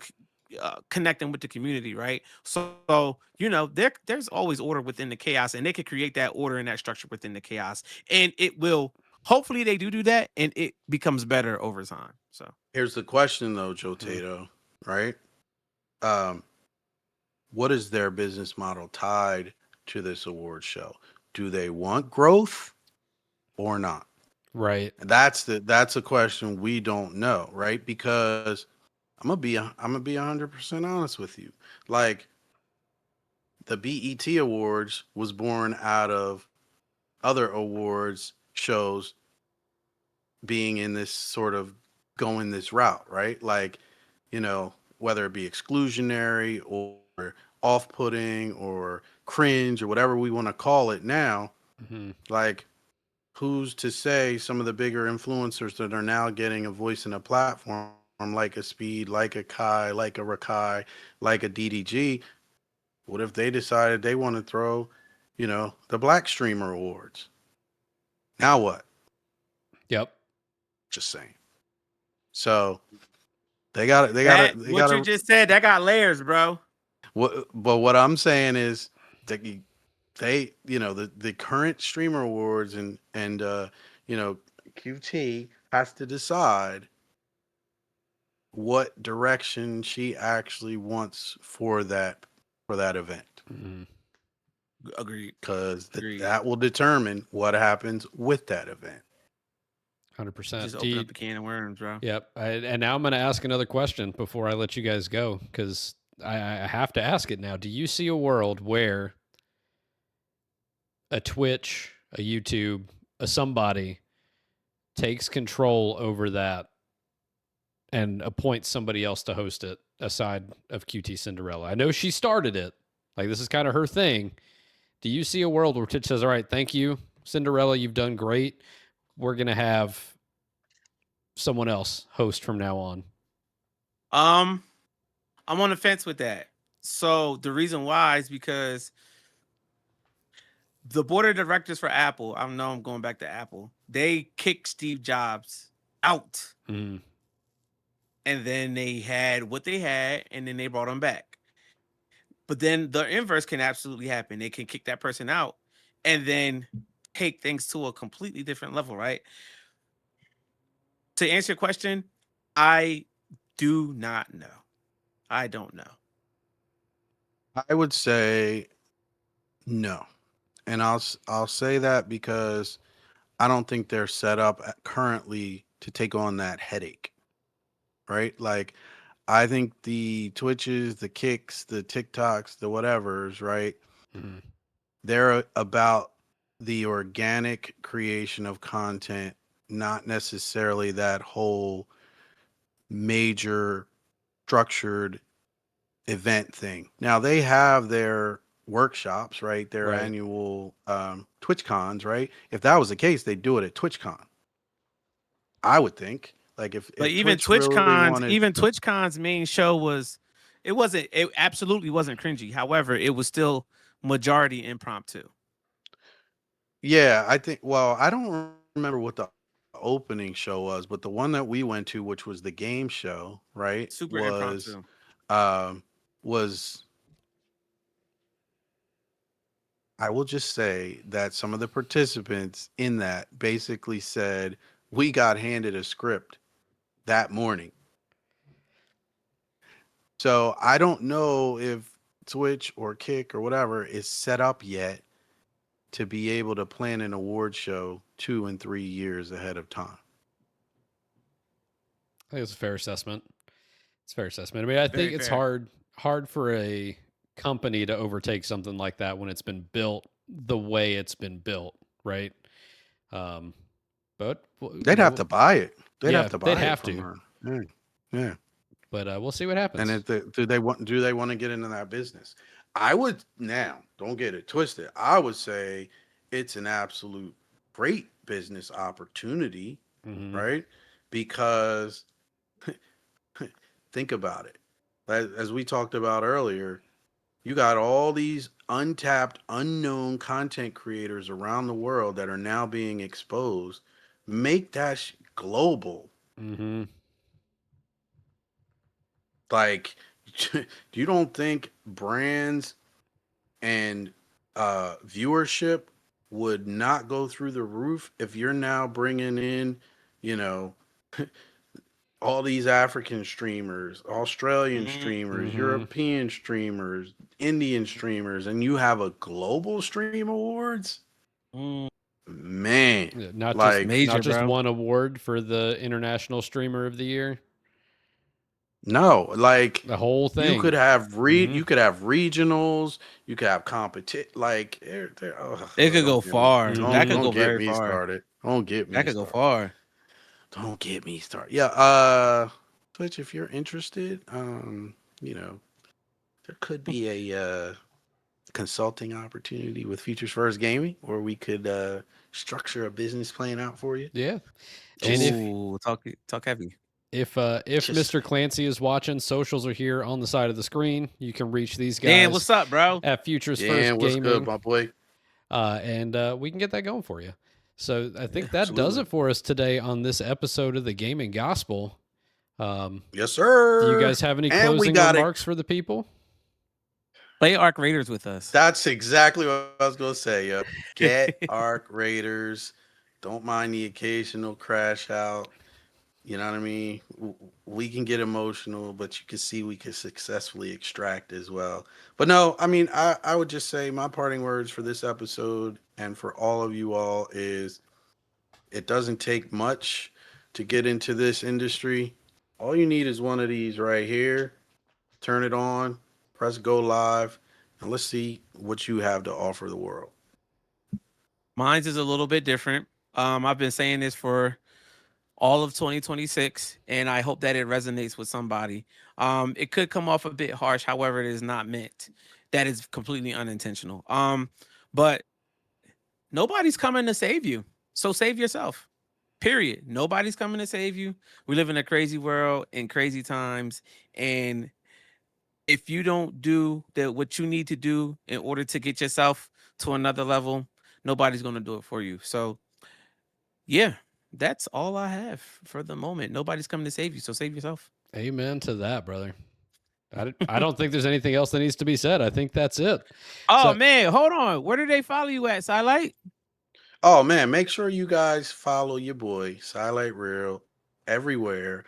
connecting with the community, right? So there's always order within the chaos, and they could create that order and that structure within the chaos, and it will. Hopefully, they do that, and it becomes better over time. So Here's the question though, Joe Mm-hmm. Tato, right? Um, what is their business model tied to this award show? Do they want growth or not? Right. And that's a question we don't know, right? Because I'm gonna be 100% honest with you. Like the BET Awards was born out of other awards shows being in this sort of going this route, right? Like, whether it be exclusionary or off putting or cringe or whatever we want to call it now, Mm-hmm. like, who's to say some of the bigger influencers that are now getting a voice and a platform, like a Speed, like a Kai, like a Rakai, like a DDG, what if they decided they want to throw, the Black Streamer Awards? Now what? Yep. Just saying. So they got it. that They got what you to. just said, that got layers, bro. But what I'm saying is that the current streamer awards and QT has to decide what direction she actually wants for that event, Mm-hmm. Agreed. because Agreed. that will determine what happens with that event. 100%. Just open up the can of worms, bro. Yep. And now I'm going to ask another question before I let you guys go, because I have to ask it now. Do you see a world where a Twitch, a YouTube, a somebody takes control over that and appoints somebody else to host it aside of QT Cinderella? I know she started it. Like, this is kind of her thing. Do you see a world where Twitch says, all right, thank you, Cinderella, you've done great. We're going to have someone else host from now on? I'm on the fence with that. So the reason why is because the board of directors for Apple, I know I'm going back to Apple, they kicked Steve Jobs out. Mm. And then they had what they had, and then they brought him back. But then the inverse can absolutely happen. They can kick that person out and then take things to a completely different level, right? To answer your question, I do not know. I don't know. I would say no. And I'll say that because I don't think they're set up currently to take on that headache. Right? Like, I think the Twitches, the Kicks, the TikToks, the whatevers, right? Mm. They're about the organic creation of content, not necessarily that whole major structured event thing. Now they have their workshops, right? Their Right. annual Twitch cons, right? If that was the case, they'd do it at TwitchCon. I would think. Like But if even Twitch really wanted, TwitchCon's main show it absolutely wasn't cringy. However, it was still majority impromptu. yeah, I think. Well, I don't remember what the opening show was, but the one that we went to, which was the game show, right, Super impromptu. um, was I will just say that some of the participants in that basically said we got handed a script that morning. So I don't know if Twitch or Kick or whatever is set up yet to be able to plan an award show 2 and 3 years ahead of time. I think it's a fair assessment. It's a fair assessment. I mean, I think Very it's fair. hard for a company to overtake something like that when it's been built the way it's been built, right? Um, but They'd have to buy it. They'd yeah, have to they'd buy it have from to. her. Yeah. Yeah. But we'll see what happens. And do they want to get into that business? I would now, don't get it twisted. I would say it's an absolute great business opportunity, Mhm. right? Because think about it. As we talked about earlier, you got all these untapped, unknown content creators around the world that are now being exposed. Make that global. Mhm. Like, you don't think brands and viewership would not go through the roof if you're now bringing in, you know, all these African streamers, Australian streamers, Mhm. European streamers, Indian streamers, and you have a global stream awards? Mm, Man, Yeah, like, major, not just bro. one award for the International Streamer of the Year. no, like The whole you thing. could have Mhm. you could have regionals, you could have competition. Like, It could go don't get me, far. That could don't go get very me far. started. Don't get That me could go started. far. Don't get me started. Yeah, Twitch, if you're interested, there could be a consulting opportunity with Futures First Gaming, or we could structure a business plan out for you. Yeah. And Ooh, talk heavy. if Just Mr. Clancy is watching, socials are here on the side of the screen. You can reach these Dan, guys what's up, bro? at Futures Dan, First what's good, Gaming, my boy? and we can get that going for you. So I think that does Absolutely. it for us today on this episode of the Gaming Gospel. Yes, Do you sir. guys have any And we closing got it. remarks for the people? Play Arc Raiders with us. That's exactly what I was gonna say. Yep. Get Arc Raiders. Don't mind the occasional crash out. You know what I mean? We can get emotional, but you can see we can successfully extract as well. But no, I mean, I would just say my parting words for this episode and for all of you all is It doesn't take much to get into this industry. All you need is one of these right here. Turn it on, press go live, and let's see what you have to offer the world. Mine's is a little bit different. I've been saying this for all of 2026, and I hope that it resonates with somebody. It could come off a bit harsh, however, it is not meant. That is completely unintentional. But nobody's coming to save you. So save yourself. Period. Nobody's coming to save you. We live in a crazy world in crazy times. And if you don't do what you need to do in order to get yourself to another level, nobody's going to do it for you. So yeah, that's all I have for the moment. Nobody's coming to save you. So save yourself. Amen to that, brother. I don't think there's anything else that needs to be said. I think that's it. Oh So man, hold on. Where do they follow you at, Sylight? Oh man, make sure you guys follow your boy, Sylight Real, everywhere.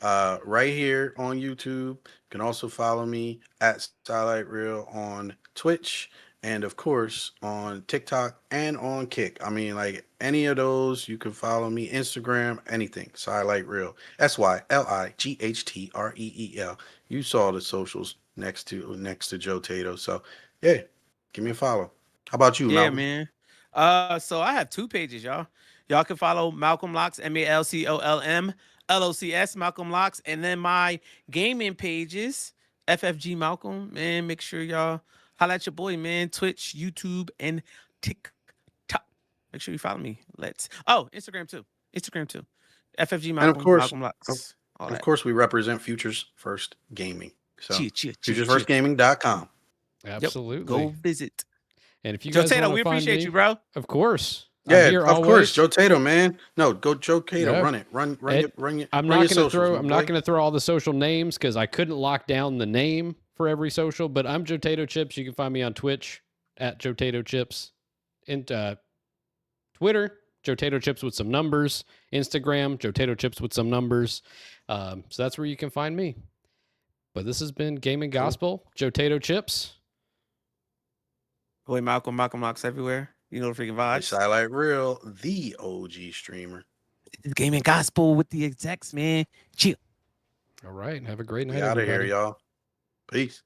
Right here on YouTube. You can also follow me at Sylight Real on Twitch and of course on TikTok and on Kick. I mean, like any of those, you can follow me. Instagram, anything. Sylight Real. SYLIGHTREEL. You saw the socials next to Joe Tato. So yeah, give me a follow. How about you, Yeah, Malcolm? man. So I have 2 pages, y'all. Y'all can follow Malcolm Locks, MALCOLM LOCS, Malcolm Locks, and then my gaming pages, FFG Malcolm. Man, make sure y'all holla at your boy, man. Twitch, YouTube, and TikTok. Make sure you follow me. Instagram too. Instagram too. FFG And of Malcolm, course, Malcolm of, Locks, all of that. course, we represent Futures First Gaming. So Cheer, cheer, cheer, cheer. futuresfirstgaming.com. Yep. Go absolutely. visit. And if you Joe guys Tato, want to we find appreciate you, me, bro. of course, I'm Yeah, here of course, always. Joe Tato, man. No, go Joe Tato. Yeah. Run it. Run Ed, I'm run not your going to socials, throw. my I'm boy. not going to throw all the social names because I couldn't lock down the name for every social. But I'm Joe Tato Chips. You can find me on Twitch at Joe Tato Chips, and Twitter Joe Tato Chips with some numbers, Instagram Joe Tato Chips with some numbers. So that's where you can find me. But this has been Gaming Cool. Gospel. Joe Tato Chips. Boy, Malcolm Locks everywhere. You know the freaking It's vibes. Highlight Real, the OG streamer. It's gaming gospel with the execs, man. Chill. All right. Have a great We night, out of here, everybody. y'all. Peace.